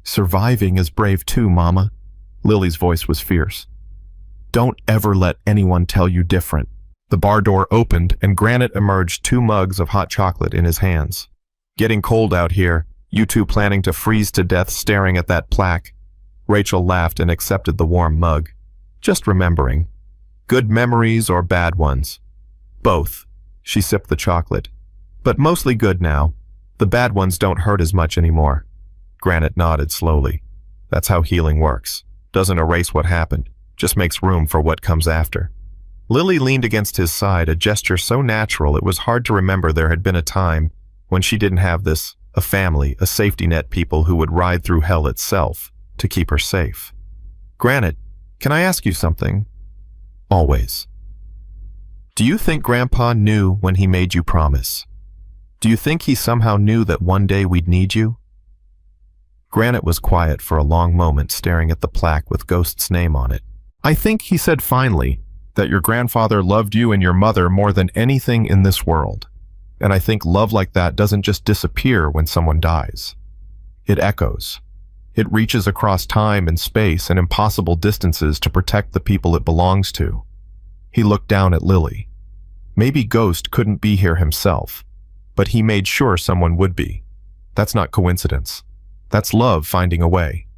"Surviving is brave too, Mama." Lily's voice was fierce. "Don't ever let anyone tell you different." The bar door opened and Granite emerged, 2 mugs of hot chocolate in his hands. "Getting cold out here. You two planning to freeze to death staring at that plaque?" Rachel laughed and accepted the warm mug. "Just remembering. Good memories or bad ones?" "Both." She sipped the chocolate. "But mostly good now. The bad ones don't hurt as much anymore." Granite nodded slowly. "That's how healing works. Doesn't erase what happened. Just makes room for what comes after." Lily leaned against his side, a gesture so natural it was hard to remember there had been a time when she didn't have this, a family, a safety net, people who would ride through hell itself to keep her safe. "Granite, can I ask you something?" "Always." "Do you think Grandpa knew when he made you promise? Do you think he somehow knew that one day we'd need you?" Granite was quiet for a long moment, staring at the plaque with Ghost's name on it. "I think," he said finally, "that your grandfather loved you and your mother more than anything in this world. And I think love like that doesn't just disappear when someone dies. It echoes. It reaches across time and space and impossible distances to protect the people it belongs to." He looked down at Lily. "Maybe Ghost couldn't be here himself, but he made sure someone would be. That's not coincidence. That's love finding a way."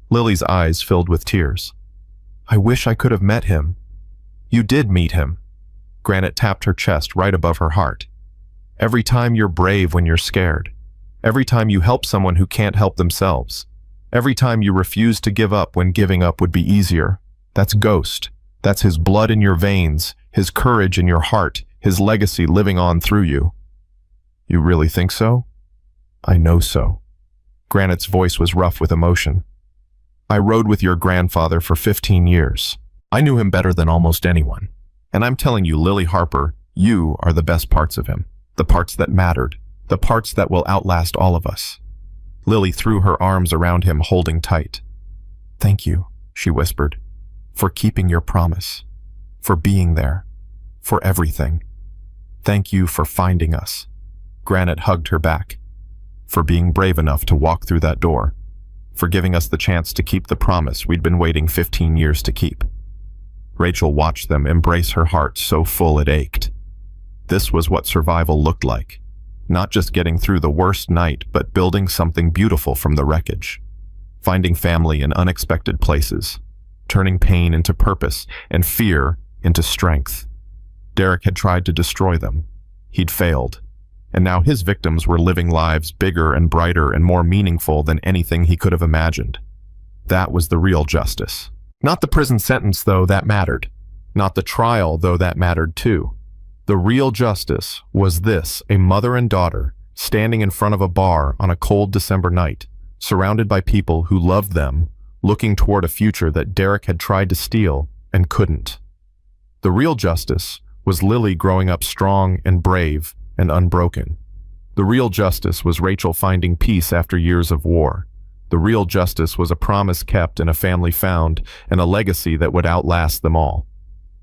Lily's eyes filled with tears. "I wish I could have met him." "You did meet him." Granite tapped her chest right above her heart. "Every time you're brave when you're scared. Every time you help someone who can't help themselves. Every time you refuse to give up when giving up would be easier. That's Ghost. That's his blood in your veins, his courage in your heart, his legacy living on through you." "You really think so?" "I know so." Granite's voice was rough with emotion. "I rode with your grandfather for 15 years. I knew him better than almost anyone. And I'm telling you, Lily Harper, you are the best parts of him. The parts that mattered. The parts that will outlast all of us. Lily threw her arms around him, holding tight. Thank you, she whispered, for keeping your promise, for being there, for everything. Thank you for finding us. Granite hugged her back. For being brave enough to walk through that door. For giving us the chance to keep the promise we'd been waiting 15 years to keep. Rachel watched them embrace her heart so full it ached. This was what survival looked like. Not just getting through the worst night, but building something beautiful from the wreckage. Finding family in unexpected places. Turning pain into purpose and fear into strength. Derek had tried to destroy them. He'd failed. And now his victims were living lives bigger and brighter and more meaningful than anything he could have imagined. That was the real justice. Not the prison sentence, though, that mattered. Not the trial, though, that mattered too. The real justice was this: a mother and daughter standing in front of a bar on a cold December night, surrounded by people who loved them, looking toward a future that Derek had tried to steal and couldn't. The real justice was Lily growing up strong and brave and unbroken. The real justice was Rachel finding peace after years of war. The real justice was a promise kept and a family found, and a legacy that would outlast them all.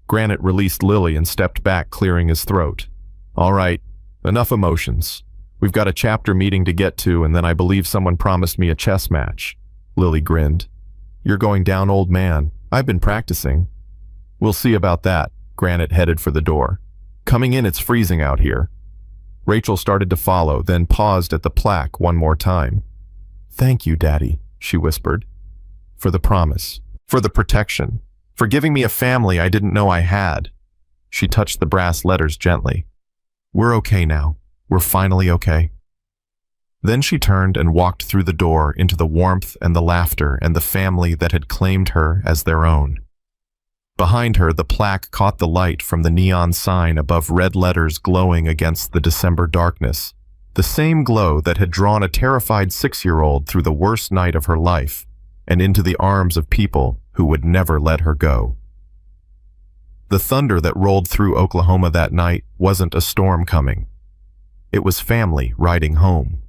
Granite released Lily and stepped back, clearing his throat. All right, enough emotions. We've got a chapter meeting to get to, and then I believe someone promised me a chess match. Lily grinned. You're going down, old man. I've been practicing. We'll see about that. Granite headed for the door. Coming in, it's freezing out here. Rachel started to follow, then paused at the plaque one more time. Thank you, Daddy, she whispered. For the promise. For the protection. For giving me a family I didn't know I had. She touched the brass letters gently. We're okay now. We're finally okay. Then she turned and walked through the door into the warmth and the laughter and the family that had claimed her as their own. Behind her, the plaque caught the light from the neon sign above, red letters glowing against the December darkness. The same glow that had drawn a terrified 6-year-old through the worst night of her life and into the arms of people who would never let her go. The thunder that rolled through Oklahoma that night wasn't a storm coming. It was family riding home.